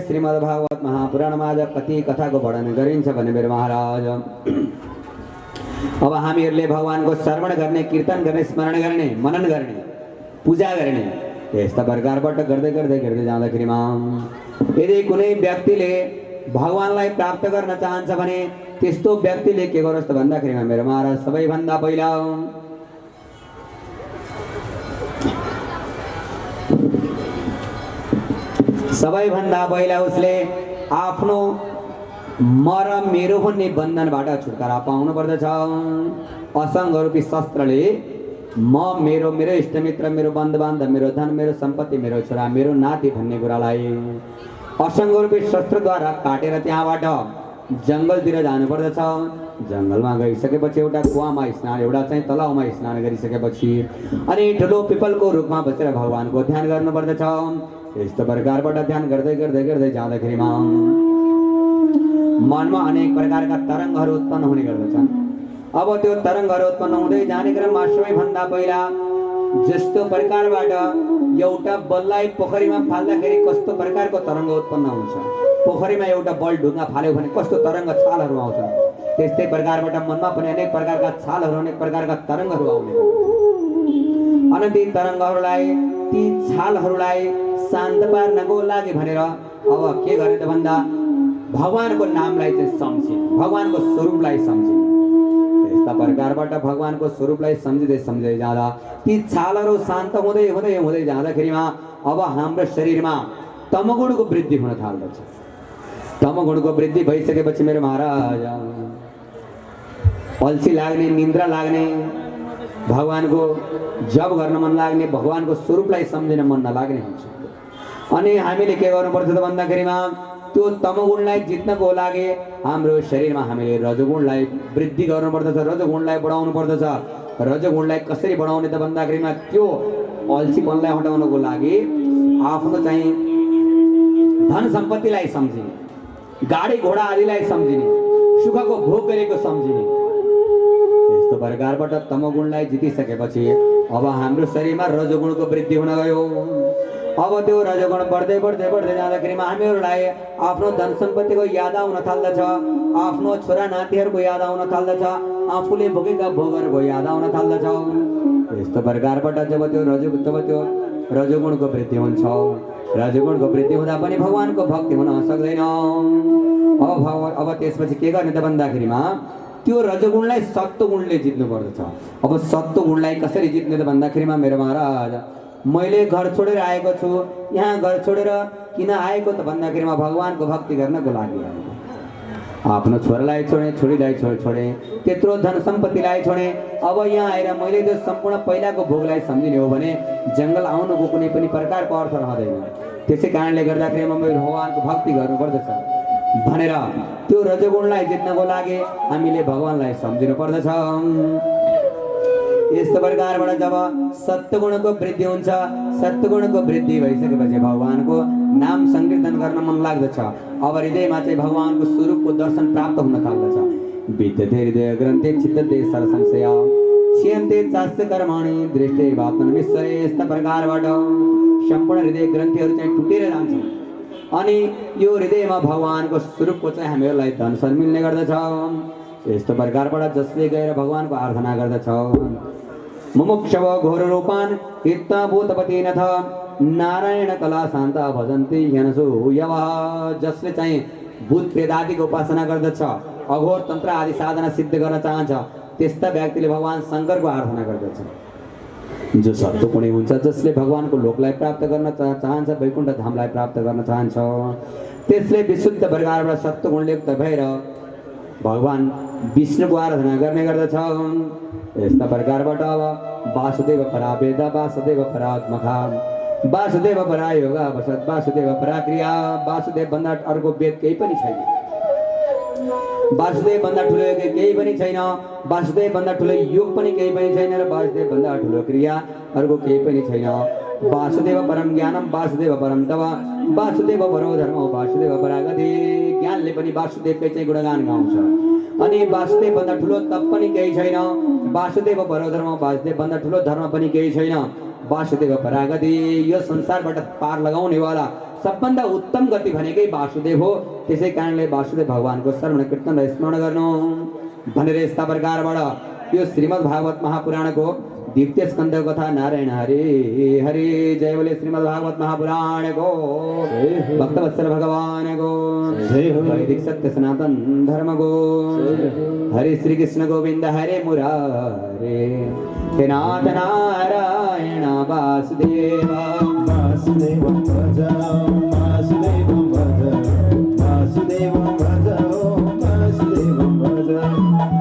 श्रीमद् भागवत महापुराणमा कति कथाको वर्णन गरिन्छ भने मेरो महाराज, अब हामीहरूले भगवानको श्रवण गर्ने, कीर्तन गर्ने, स्मरण गर्ने, मनन गर्ने, पूजा गर्ने, यस्ता प्रकारबाट गर्दै गर्दै गर्दै जाँदाखेरिमा यदि कुनै व्यक्तिले भगवानलाई प्राप्त गर्न चाहन्छ भने त्यस्तो व्यक्तिले के गरोस् त भन्दाखेरिमा मेरो महाराज सबैभन्दा पहिला उसले आफ्नो म र मेरो भन्ने बन्धनबाट छुटकारा पाउनु पर्दछ। असङ्ग रूपी शस्त्रले म, मेरो, मेरो इष्टमित्र, मेरो बन्धुबान्धव, मेरो धन, मेरो सम्पत्ति, मेरो छोरा, मेरो नाति भन्ने कुरालाई असङ्ग रूपी शस्त्रद्वारा काटेर त्यहाँबाट जङ्गलतिर जानुपर्दछ। जङ्गलमा गइसकेपछि एउटा कुवामा स्नान, एउटा चाहिँ तलाउमा स्नान गरिसकेपछि अनि ठुलो पिपलको रुखमा बसेर भगवानको ध्यान गर्नुपर्दछ। यस्तो प्रकारबाट ध्यान गर्दै गर्दै गर्दै जाँदाखेरिमा मनमा अनेक प्रकारका तरङ्गहरू उत्पन्न हुने गर्दछन्। अब त्यो तरङ्गहरू उत्पन्न हुँदै जाने क्रममा सबैभन्दा पहिला जस्तो प्रकारबाट एउटा बललाई पोखरीमा फाल्दाखेरि कस्तो प्रकारको तरङ्ग उत्पन्न हुन्छ, पोखरीमा एउटा बल ढुङ्गा फाल्यो भने कस्तो तरङ्ग छालहरू आउँछन्, त्यस्तै प्रकारबाट मनमा पनि अनेक प्रकारका छालहरू, अनेक प्रकारका तरङ्गहरू आउने गर्छन्। अनि ती तरङ्गहरूलाई, ती छालहरूलाई शान्त पार्नको लागि भनेर अब के गर्ने त भन्दा भगवानको नामलाई चाहिँ सम्झिने, भगवानको स्वरूपलाई सम्झिने। यस्ता प्रकारबाट भगवानको स्वरूपलाई सम्झिँदै सम्झिँदै जाँदा ती छालहरू शान्त हुँदै हुँदै हुँदै जाँदाखेरिमा अब हाम्रो शरीरमा तमगुणको वृद्धि हुन थाल्दछ। तमगुणको वृद्धि भइसकेपछि मेरो महाराज अल्छी लाग्ने, निन्द्रा लाग्ने, भगवानको जप गर्न मन लाग्ने, भगवानको स्वरूपलाई सम्झिन मन नलाग्ने हुन्छ। अनि हामीले के गर्नुपर्छ त भन्दाखेरिमा त्यो तमगुणलाई जित्नको लागि हाम्रो शरीरमा हामीले रजोगुणलाई वृद्धि गर्नुपर्दछ, रजोगुणलाई बढाउनु पर्दछ। रजोगुणलाई कसरी बढाउने त भन्दाखेरिमा त्यो अल्छीपनलाई हटाउनको लागि आफ्नो चाहिँ धन सम्पत्तिलाई सम्झिने, गाडी घोडा आदिलाई सम्झिने, सुखको भोग गरेको सम्झिने। यस्तो प्रकारबाट तमोगुणलाई जितिसकेपछि अब हाम्रो शरीरमा रजोगुणको वृद्धि हुन गयो। अब त्यो रजोगुण बढ्दै बढ्दै बढ्दै जाँदाखेरिमा हामीहरूलाई आफ्नो धन सम्पत्तिको याद आउन थाल्दछ, आफ्नो छोरा नातिहरूको याद आउन थाल्दछ, आफूले भोगेका भोगहरूको याद आउन थाल्दछ। यस्तो प्रकारबाट जब त्यो रजोगुणको वृद्धि हुन्छ, रजोगुणको वृद्धि हुँदा पनि भगवानको भक्ति हुन सक्दैन। अब त्यसपछि के गर्ने त भन्दाखेरिमा त्यो रजोगुणलाई सत्वगुणले जित्नु पर्दछ। अब सत्वगुणलाई कसरी जित्ने त भन्दाखेरिमा मेरो महाराज, मैले घर छोडेर आएको छु। यहाँ घर छोडेर किन आएको त भन्दाखेरिमा भगवानको भक्ति गर्नको लागि आएको। आफ्नो छोरालाई छोडे, छोरीलाई छोडे, त्यत्रो धन सम्पत्तिलाई छोडे। अब यहाँ आएर मैले त्यो सम्पूर्ण पहिलाको भोगलाई सम्झिने हो भने जङ्गल आउनुको कुनै पनि प्रकारको अर्थ रहँदैन। त्यसै कारणले गर्दाखेरिमा मैले भगवानको भक्ति गर्नुपर्दछ भनेर त्यो रजोगुणलाई जित्नको लागि हामीले भगवानलाई सम्झिनु पर्दछ। यस्तो प्रकारबाट जब सत्वगुणको वृद्धि हुन्छ, सत्वगुणको वृद्धि भइसकेपछि भगवानको नाम संकीर्तन गर्न मन लाग्दछ। अब हृदयमा चाहिँ भगवानको स्वरूपको दर्शन प्राप्त हुन थाल्दछ। विद्यते हृदय ग्रन्थे चित्तते सर संशय छियन्ते चास्य कर्माणि दृष्टे वात्मनिश्चय। यस्ता प्रकारबाट सम्पूर्ण हृदय ग्रन्थीहरू चाहिँ टुटेर जान्छन् अनि यो हृदयमा भगवानको स्वरूपको चाहिँ हामीहरूलाई दर्शन मिल्ने गर्दछ। यस्तो प्रकारबाट जसले गएर भगवानको आराधना गर्दछ, मुमुक्षव घोर रूपान हितभूतपति नथ नारायण कला शान्त भजन्ति यनसो यवा। जसले चाहिँ भूत प्रेत आदिको उपासना गर्दछ, अघोर तन्त्र आदि साधना सिद्ध गर्न चाहन्छ, त्यस्ता व्यक्तिले भगवान शङ्करको आराधना गर्दछ। जो सत्वगुणी हुन्छ, जसले भगवानको लोकलाई प्राप्त गर्न चाहन्छ, वैकुण्ठ धामलाई प्राप्त गर्न चाहन्छ, त्यसले विशुद्ध प्रकारबाट सत्वगुणले युक्त भएर भगवान विष्णुको आराधना गर्ने गर्दछ। यस्ता प्रकारबाट अब वासुदेव परा वेद वासुदेव परात्मका वासुदेव परा योगा वसत वासुदेव परा क्रिया। वासुदेव भन्दा अर्को वेद केही पनि छैन, वासुदेव भन्दा ठुलो योग केही पनि छैन, वासुदेव भन्दा ठुलो योग पनि केही पनि छैन र वासुदेव भन्दा ठुलो क्रिया अर्को केही पनि छैन। वासुदेव परम ज्ञानम वासुदेव परम तप वासुदेव परो धर्म वासुदेव परागति। ज्ञानले पनि वासुदेवकै चाहिँ गुणगान गाउँछ। अनि वासुदेव भन्दा ठुलो तप पनि केही छैन, वासुदेव परो धर्म वासुदेव भन्दा ठुलो धर्म पनि केही छैन, वासुदेव परागति। यो संसारबाट पार लगाउनेवाला सबभन्दा उत्तम गति भनेकै वासुदेव हो। त्यसै कारणले वासुदेव भगवानको श्रवण कीर्तन र स्मरण गर्नु भनेर यस्ता प्रकारबाट यो श्रीमद् भागवत महापुराणको द्वितीय स्कन्ध कथा नारायण हरे हरे। जय बोले श्रीमद् भागवत महापुराण को, भक्तवत्सल भगवान को, वैदिक सत्य सनातन धर्म को। हरे श्री कृष्ण गोविंद हरे मुरारे, हे नाथ नारायण वासुदेव। वासुदेवं भज वासुदेवं भज वासुदेवं भज वासुदेवं भज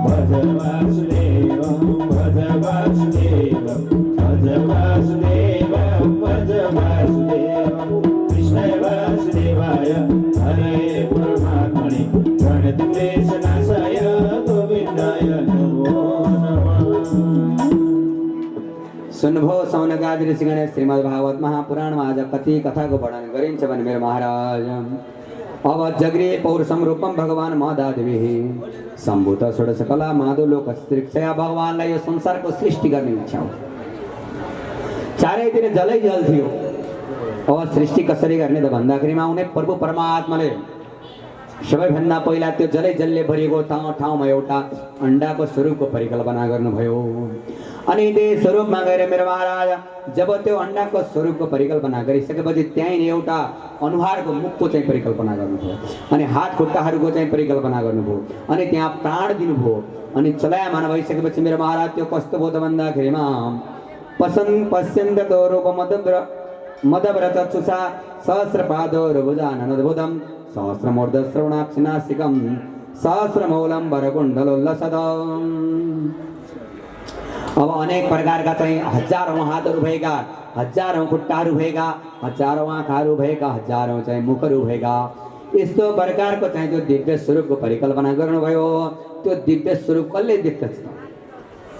भज वासुदेवं भज वासुदेवं भज वासुदेवं भज वासुदेवं। कृष्ण वासुदेवाय हरे परमात्मने प्रणतक्लेशनाशाय गोविन्दाय नमो नमः। सुन्नुभो सौनकादि ऋषिगण श्रीमद् भागवत महापुराणमा आज कति कथाको वर्णन गरिन्छ भने मेरो महाराज, अब जग्रे पौरुषम रूपम भगवान महदादेवी सम्भूत षोडश कला माधव लोक शिक्षा। भगवानलाई यो संसारको सृष्टि गर्ने इच्छा हो, चारैतिर जलै जल थियो। अब सृष्टि कसरी गर्ने त भन्दाखेरिमा उनी प्रभु परमात्माले सबैभन्दा पहिला त्यो जलै जलले भरिएको ठाउँमा एउटा अन्डाको स्वरूपको परिकल्पना गर्नुभयो। अनि त्यही स्वरूपमा गएर मेरो महाराज जब त्यो अन्डाको स्वरूपको परिकल्पना गरिसकेपछि त्यहीँ एउटा अनुहारको मुखको चाहिँ परिकल्पना गर्नुभयो, अनि हात खुट्टाहरूको चाहिँ परिकल्पना गर्नुभयो, अनि त्यहाँ प्राण दिनुभयो। अनि चलायमान भइसकेपछि मेरो महाराज त्यो कस्तो भयो त भन्दाखेरिमा पश्यन्तो रूप मदव्रत चुषा सहस्रपादो रुभुजाननद्भुतम सहस्रमूर्ध श्रवणाक्षिनासिकम सहस्रमौलम वरकुण्डलोल्लसदम। अब अनेक प्रकारका चाहिँ हजारौं हातहरू भएका, हजारौं खुट्टाहरू भएका, हजारौं आँखाहरू भएका, हजारौं चाहिँ मुखहरू भएका, यस्तो प्रकारको चाहिँ त्यो दिव्य स्वरूपको परिकल्पना गर्नुभयो। त्यो दिव्य स्वरूप कसले देख्दछ?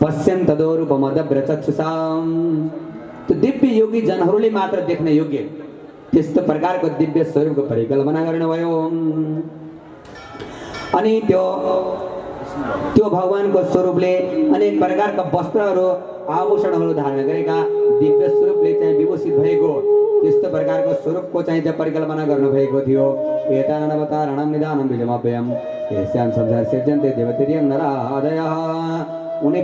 पश्यन्तदो रूपमदव्रचक्षुषाम। त्यो दिव्य योगी जनहरूले मात्र देख्न योग्य त्यस्तो प्रकारको दिव्य स्वरूपको परिकल्पना गर्नुभयो। अनि त्यो त्यो भगवानको स्वरूपले अनेक प्रकारका वस्त्रहरू आभूषणहरू धारण गरेका दिव्य स्वरूपले चाहिँ विभूषित भएको त्यस्तो प्रकारको स्वरूपको चाहिँ त्यो परिकल्पना गर्नुभएको थियो। एतानवतारणं निदानं बीजमव्ययम् यस्यां संसार सिद्ध्यन्ते देवतिर्यं नरादयः। उनै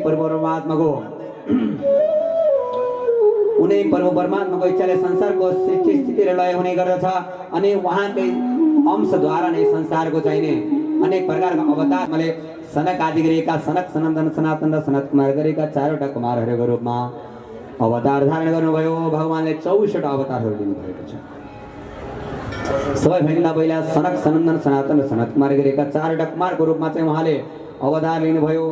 परमात्माको इच्छाले संसारको सृष्टि स्थिति र लय हुने गर्दछ अनि उहाँकै अंशद्वारा नै संसारको चाहिने अनेक प्रकारका अवतारले सनक आदि गरेका सनक सनन्दन सनातन र सनत कुमार गरेका चारवटा कुमारहरूको रूपमा अवतार धारण गर्नुभयो। भगवानले 24वटा अवतारहरू लिनुभएको छ। सबैभन्दा पहिला सनक सनन्दन सनातन र सनत कुमार गरेका चारवटा कुमारको रूपमा चाहिँ उहाँले अवतार लिनुभयो।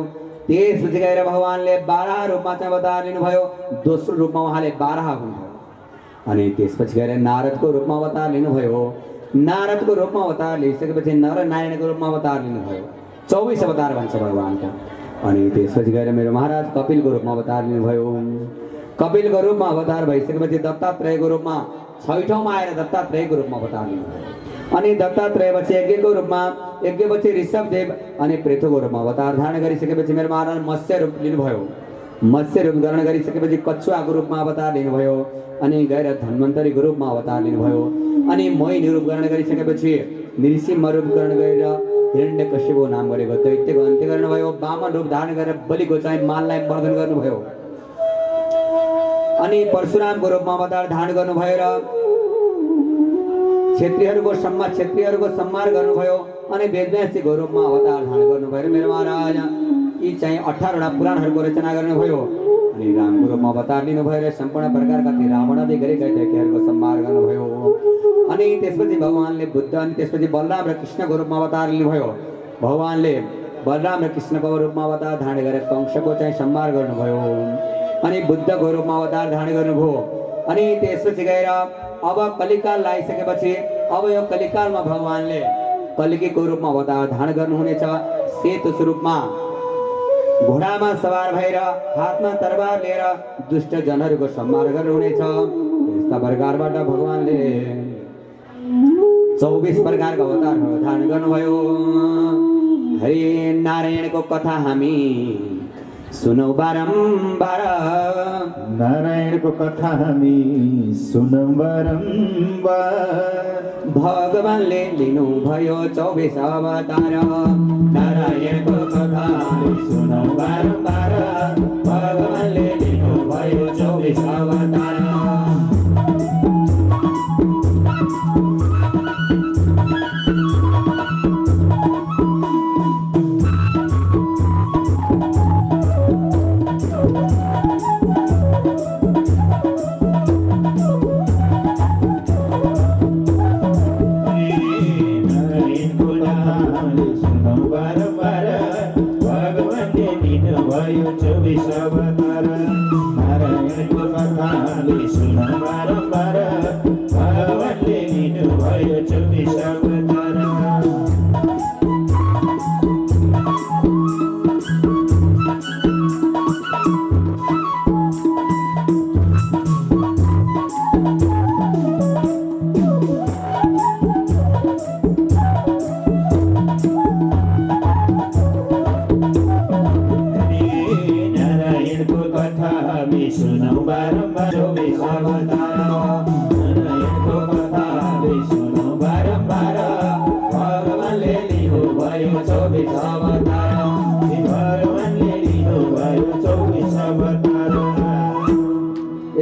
त्यसपछि गएर भगवानले 12 रूपमा चाहिँ अवतार लिनुभयो। दोस्रो रूपमा उहाँले 12 हुनुभयो अनि त्यसपछि गएर नारदको रूपमा अवतार लिनुभयो। नारदको रूपमा अवतार लिइसकेपछि नर नारायणको रूपमा अवतार लिनुभयो। 24 अवतार भन्छ भगवानको। अनि त्यसपछि गएर मेरो महाराज कपिलको रूपमा अवतार लिनुभयो। कपिलको रूपमा अवतार भइसकेपछि दत्तात्रेयको रूपमा 6ठौँमा आएर दत्तात्रेयको रूपमा अवतार लिनुभयो। अनि दत्तात्रेयपछि यज्ञको रूपमा यज्ञपछि ऋषभदेव अनि पृथुको रूपमा अवतार धारण गरिसकेपछि मेरो महाराज मत्स्य रूप लिनुभयो। मत्स्य रूप धारण गरिसकेपछि कछुवाको रूपमा अवतार लिनुभयो। अनि गएर धन्वन्तरीको रूपमा अवतार लिनुभयो। अनि मोहिनी रूप ग्रहण गरिसकेपछि नृसिंह रूप ग्रहण गरेर हिरण्यकश्यपको नाम गरेको दैत्यको अन्त्य गर्नुभयो। वामन रूप धारण गरेर बलिको चाहिँ माललाई मर्दन गर्नुभयो। अनि परशुरामको रूपमा अवतार धारण गर्नुभयो र क्षत्रियहरूको सम्मान गर्नुभयो। अनि वेदव्यासजीको रूपमा अवतार धारण गर्नुभयो। मेरो महाराज यी चाहिँ 18वटा पुराणहरूको रचना गर्नुभयो। अनि रामको रूपमा अवतार लिनुभयो र सम्पूर्ण प्रकारका ती रावण आदि गरेका दैत्यहरूको संहार गर्नुभयो। अनि त्यसपछि भगवानले बुद्ध अनि त्यसपछि बलराम र कृष्णको रूपमा अवतार लिनुभयो। भगवानले बलराम र कृष्णको रूपमा अवतार धारण गरेर कंसको चाहिँ संहार गर्नुभयो। अनि बुद्धको रूपमा अवतार धारण गर्नुभयो। अनि त्यसपछि गएर अब कलिकाल आइसकेपछि अब यो कलिकालमा भगवानले कल्कीको रूपमा अवतार धारण गर्नुहुनेछ। सेतु स्वरूपमा घोडामा सवार भएर हातमा तरबार लिएर दुष्ट जनहरूको संहार गर्नुहुनेछ। यस्ता प्रकारबाट भगवानले 24 प्रकारका अवतारहरू धारण गर्नुभयो। हरि नारायणको कथा हामी सुनौ बारम्बार। नारायणको कथा हामी सुनौ बारम्बार। भगवानले लिनुभयो 24 अवतार। नारायणको कथा हामी सुनौ बारम्बार। भगवानले लिनुभयो 24 अवतार।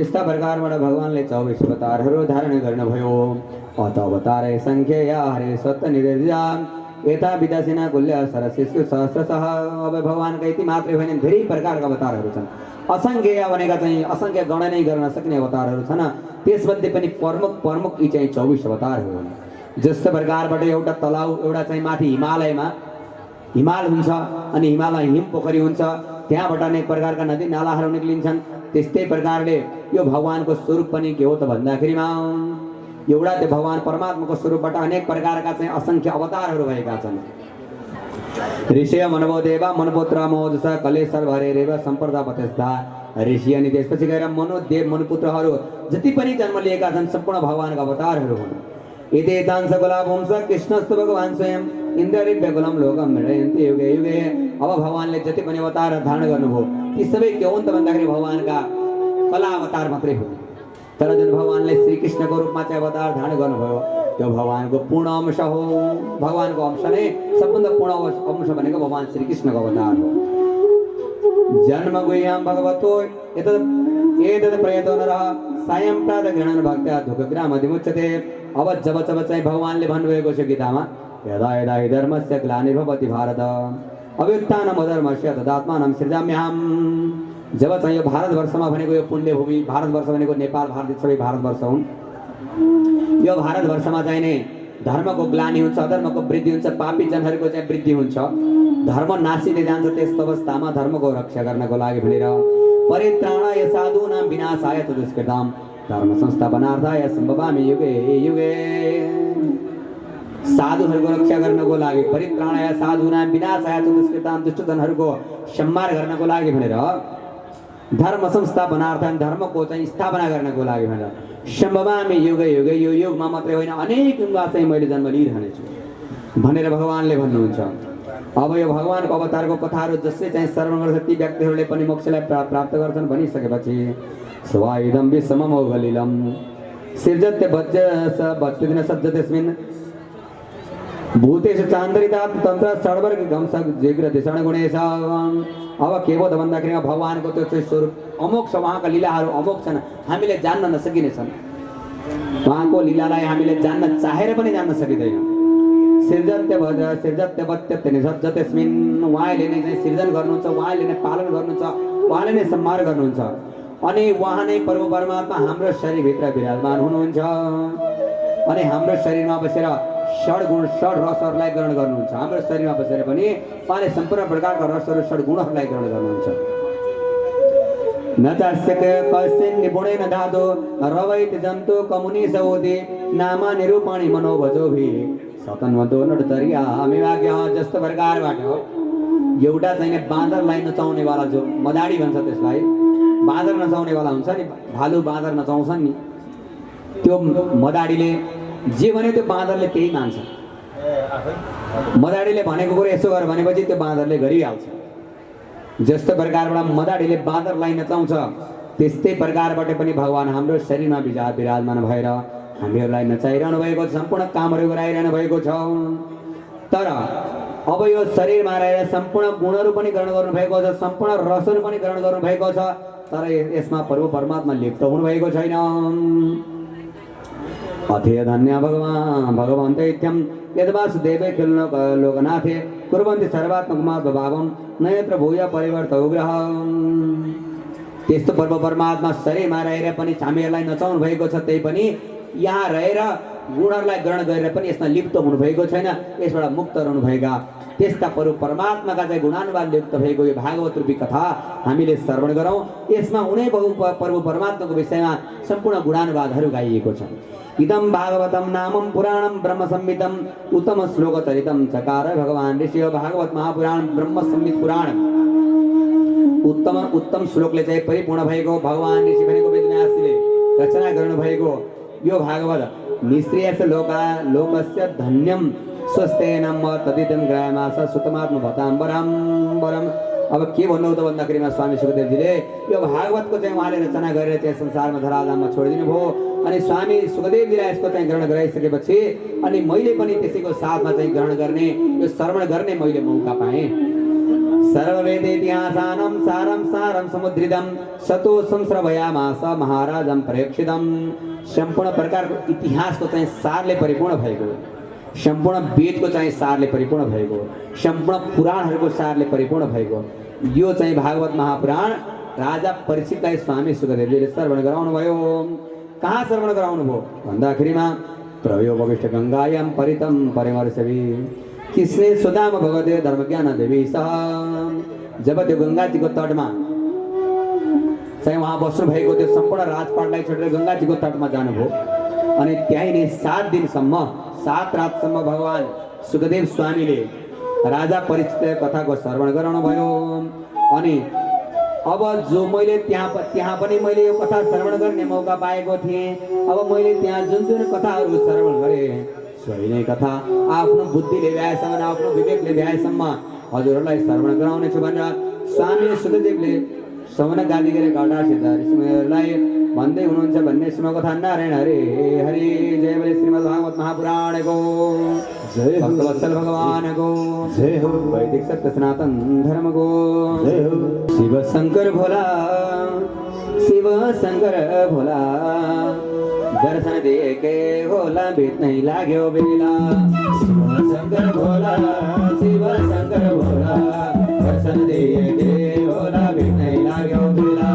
यस्ता प्रकारबाट भगवानले 24 अवतारहरू धारण गर्नुभयो। अत अवतारे संख्यया हरे सत्य निवेदिता यता विदासिना कुल्य सरसिसु सहस्रशः। अब भगवानका यति मात्रै होइन, धेरै प्रकारका अवतारहरू छन्। असङ्ख्य भनेका चाहिँ असङ्ख्य गणनै गर्न सक्ने अवतारहरू छन्। त्यसमध्ये पनि प्रमुख यी चाहिँ 24 अवतारहरू हुन्। जस्तो प्रकारबाट एउटा तलाउ एउटा चाहिँ माथि हिमाल हुन्छ अनि हिमालमा हिम पोखरी हुन्छ, त्यहाँबाट अनेक प्रकारका नदी नालाहरू निक्लिन्छन्। त्यस्तै प्रकारले यो भगवानको स्वरूप पनि के हो त भन्दाखेरिमा एउटा त्यो भगवान परमात्माको स्वरूपबाट अनेक प्रकारका चाहिँ असङ्ख्य अवतारहरू भएका छन्। ऋषय मनवोदेवा मनपुत्र मोजस कलेश्वर भरेरेव सम्प्रदा पतेस्था। ऋषि अनि त्यसपछि गएर मनोदेव मनुपुत्रहरू जति पनि जन्म लिएका छन् सम्पूर्ण भगवानका अवतारहरू हुन्। यदि तांस गुलाबंश कृष्णस्तु भगवान स्वयं इन्द्ररि व्याकुलं लोकं मृडयन्ति युगे युगे। अब भगवानले जति पनि अवतार धारण गर्नुभयो ती सबै के हुन् त भन्दाखेरि भगवानका कला अवतार मात्रै हो। तर जुन भगवानले श्रीकृष्णको रूपमा चाहिँ अवतार धारण गर्नुभयो त्यो भगवानको पूर्ण अंश हो। भगवानको अंश नै सबभन्दा पूर्ण अंश भनेको भगवान श्रीकृष्णको अवतार हो। जन्म गुह्यां भगवतो एतद् प्रयतो नरः सायं प्रातः गृह्णन् भक्त्या दुःखग्रामधिमुच्यते। अब जब चाहिँ भगवानले भन्नुभएको छ गीतामा यदा यदा हि धर्मस्य ग्लानिर्भवति भारत अभ्युत्थानमधर्मस्य तदात्मानं सृजाम्यहम्। जब चाहिँ यो भारतवर्षमा भनेको यो पुण्य भूमि, भारतवर्ष भनेको नेपाल भारत सबै भारतवर्ष हुन्। यो भारतवर्षमा चाहिँ नै धर्मको ग्लानि हुन्छ, अधर्मको वृद्धि हुन्छ, पापी जनहरूको चाहिँ वृद्धि हुन्छ, धर्म नासिँदै जान्छ। त्यस्तो अवस्थामा धर्मको रक्षा गर्नको लागि भनेर परित्राणाय साधूनां विनाशाय च दुष्कृतां धर्म संस्थापनार्थाय सम्भवामि युगे युगे। साधुहरूको रक्षा गर्नको लागि, परित्राणाय साधूनां विनाशाय च दुष्कृतां दुष्टजनहरूको संहार गर्नको लागि भनेर, धर्म संस्थापनार्थाय धर्मको चाहिँ स्थापना गर्नको लागि भनेर सम्भवामि युगे युगे। यो युगमा मात्रै होइन अनेक युगमा चाहिँ मैले जन्म लिइरहनेछु भनेर भगवानले भन्नुहुन्छ। अब यो भगवानको अवतारको कथाहरू जसले चाहिँ श्रवण गर्छ ती व्यक्तिहरूले पनि मोक्षलाई प्राप्त गर्छन् भनिसकेपछि स्वाइदं विश्वममोघलिलं सृजत्य बच्चदिन सज्जतेस्मिन् भूतेषु चान्दरितात् तन्त्र षड्वर्गं जिग्रति षड्गुणेश। अब के भयो त भन्दाखेरि भगवानको त्यो चाहिँ स्वरूप अमोघ छ, उहाँका लीलाहरू अमोघ छन्, हामीले जान्न नसकिने छन्। उहाँको लीलालाई हामीले जान्न चाहेर पनि जान्न सकिँदैन। सृजत्य निसज्जतेस्मिन् उहाँले नै चाहिँ सृजन गर्नुहुन्छ, उहाँले नै पालन गर्नुहुन्छ, उहाँले नै सम्हार गर्नुहुन्छ। अनि उहाँ नै परम परमात्मा हाम्रो शरीरभित्र विराजमान हुनुहुन्छ अनि हाम्रो शरीरमा बसेर षड्गुण षड रसहरूलाई ग्रहण गर्नुहुन्छ। हाम्रो शरीरमा बसेर पनि उहाँले सम्पूर्ण प्रकारका रसहरू षड्गुणहरूलाई ग्रहण गर्नुहुन्छ। न चास्य कश्चिन् निपुणेन धातु रवैति जन्तु कमुनि सौदि नामा निरूपाणि मनोभजोभिः सतन्वतो नटचर्या मेवाक्य। जस्तो प्रकारबाट एउटा चाहिँ बाँदरलाई नचाउनेवाला जो मदाडी भन्छ त्यसलाई, बाँदर नचाउनेवाला हुन्छ नि, भालु बाँदर नचाउँछन् नि, त्यो मदाडीले जे भने त्यो बाँदरले त्यही मान्छ। मदाडीले भनेको कुरो यसो गर भनेपछि त्यो बाँदरले गरिहाल्छ। जस्तो प्रकारबाट मदाडीले बाँदरलाई नचाउँछ त्यस्तै प्रकारबाट पनि भगवान हाम्रो शरीरमा विराजमान भएर हामीहरूलाई नचाइरहनु भएको छ, सम्पूर्ण कामहरू गराइरहनु भएको छ। तर अब यो शरीरमा रहेर सम्पूर्ण गुणहरू पनि ग्रहण गर्नुभएको छ, सम्पूर्ण रसहरू पनि ग्रहण गर्नुभएको छ, तर यसमा प्रभु परमात्मा लिप्त हुनुभएको छैन। अथेय धन्य भगवन्त इत्यं यद्वासुदेवे खिल्न लोकनाथे कुर्वन्ति सर्वात्मकमात्मभावं न यत्र भूय परिवर्त उग्रह। त्यस्तो पर्व परमात्मा शरीरमा रहेर पनि हामीहरूलाई नचाउनु भएको छ, त्यही पनि यहाँ रहेर गुणहरूलाई ग्रहण गरेर पनि यसमा लिप्त हुनुभएको छैन, यसबाट मुक्त रहनुभएका त्यस्ता परम परमात्माका चाहिँ गुणानुवाद युक्त भएको यो भागवत रूपी कथा हामीले श्रवण गरौँ। यसमा उनै प्रभु परमात्माको विषयमा सम्पूर्ण गुणानुवादहरू गाइएको छ। इदं भागवतं नामं पुराणं ब्रह्म संहितं उत्तम श्लोक चरितं चकार भगवान ऋषि। भागवत महापुराण ब्रह्म संहित पुराण उत्तम श्लोकले चाहिँ परिपूर्ण भएको भगवान ऋषि भनेको वेदव्यासले रचना गर्नु भएको यो भागवत निश्रेयस लोकस्य धन्यम स्वस्थेन तदितं ग्रामास सुतमात्मभतां वरम। अब के भन्नु त भन्दाखेरिमा स्वामी सुखदेवजीले यो भागवतको चाहिँ उहाँले रचना गरेर चाहिँ संसारमा धराधाममा छोडिदिनु भयो। अनि स्वामी सुखदेवजीलाई यसको चाहिँ ग्रहण गराइसकेपछि अनि मैले पनि त्यसैको साथमा चाहिँ ग्रहण गर्ने यो श्रवण गर्ने मैले मौका पाएँ। सर्ववेद इतिहासानं सारं समुद्रितं सतो संश्रवयामास महाराजं प्रेक्षितं। सम्पूर्ण प्रकारको इतिहासको चाहिँ सारले परिपूर्ण भएको, सम्पूर्ण वेदको चाहिँ सारले परिपूर्ण भएको, सम्पूर्ण पुराणहरूको सारले परिपूर्ण भएको यो चाहिँ भागवत महापुराण राजा परीक्षितलाई स्वामी सुखदेवजीले श्रवण गराउनु भयो। कहाँ श्रवण गराउनु भयो भन्दाखेरिमा प्रयो भविष्ठ गङ्गायां परितं परिमर्शवि कृष्णे सुदाम भगवते धर्मज्ञान देवी सह। जब त्यो गङ्गाजीको तटमा चाहिँ उहाँ बस्नु भएको त्यो सम्पूर्ण राजपाटलाई छोडेर गङ्गाजीको तटमा जानुभयो अनि त्यहीँ नै 7 दिनसम्म 7 रातसम्म भगवान सुखदेव स्वामीले राजा परीक्षित कथाको श्रवण गराउनु भयो। अनि अब जो मैले त्यहाँ पनि मैले यो कथा श्रवण गर्ने मौका पाएको थिएँ। अब मैले त्यहाँ जुन कथाहरू श्रवण गरेँ स्वयं कथा आफ्नो बुद्धिले भ्याएसम्म आफ्नो विवेकले भ्याएसम्म हजुरहरूलाई श्रवण गराउने छु भनेर स्वामी सुखदेवले श्रवण गादी गरेका 88 ऋषिमुनिहरूलाई भन्दै हुनुहुन्छ भन्ने श्रीमद् कथा नारायण हरे हरे जय बोले श्रीमद् भागवत महापुराणको जय हो भक्तवत्सल भगवानको जय हो वैदिक सत्य सनातन धर्मको जय हो शिव शंकर भोला दर्शन देखे होला भेट नहीं लाग्यो बेला शंकर भोला शिव शंकर भोला दर्शन देखे होला भेट नहीं लाग्यो बेला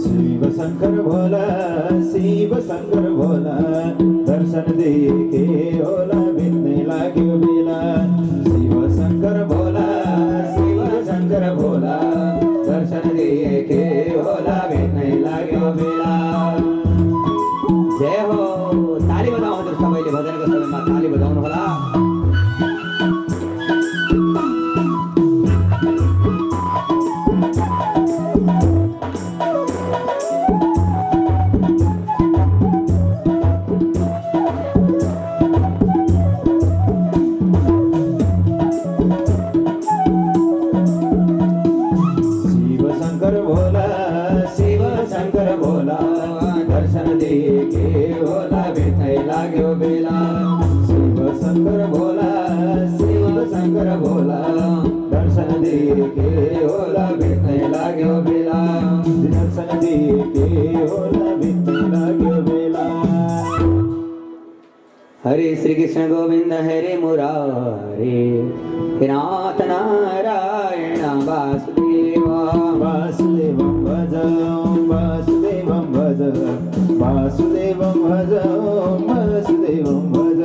शिव शंकर भोला दर्शन देखे होला भेट नहीं लाग्यो बेला शिव शंकर भोला दर्शन देखे होला भेट नहीं लाग्यो बेला जय हो ताली बजाउँ हजुर सबैले भजनको समयमा ताली बजाउनु होला दर्शन देखे होला भेट नहीं लाग्यो बेला शिव शंकर भोला दर्शन देखे होला भेट नहीं लाग्यो बेला दर्शन देखे होला भेट नहीं लाग्यो बेला हरे श्री कृष्ण गोविंद हरे मुरारे हे नाथ नारायण वासुदेव वासुदेवं भज वासुदेवं भज वासुदेवं भज वासुदेवं भज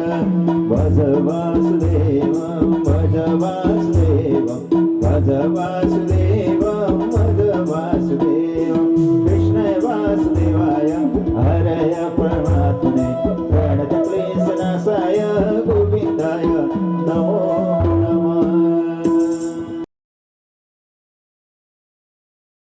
भज वासुदेवं भज वासुदेवं भज वासुदेवं भज वासुदेवं कृष्ण वासुदेवाय हरे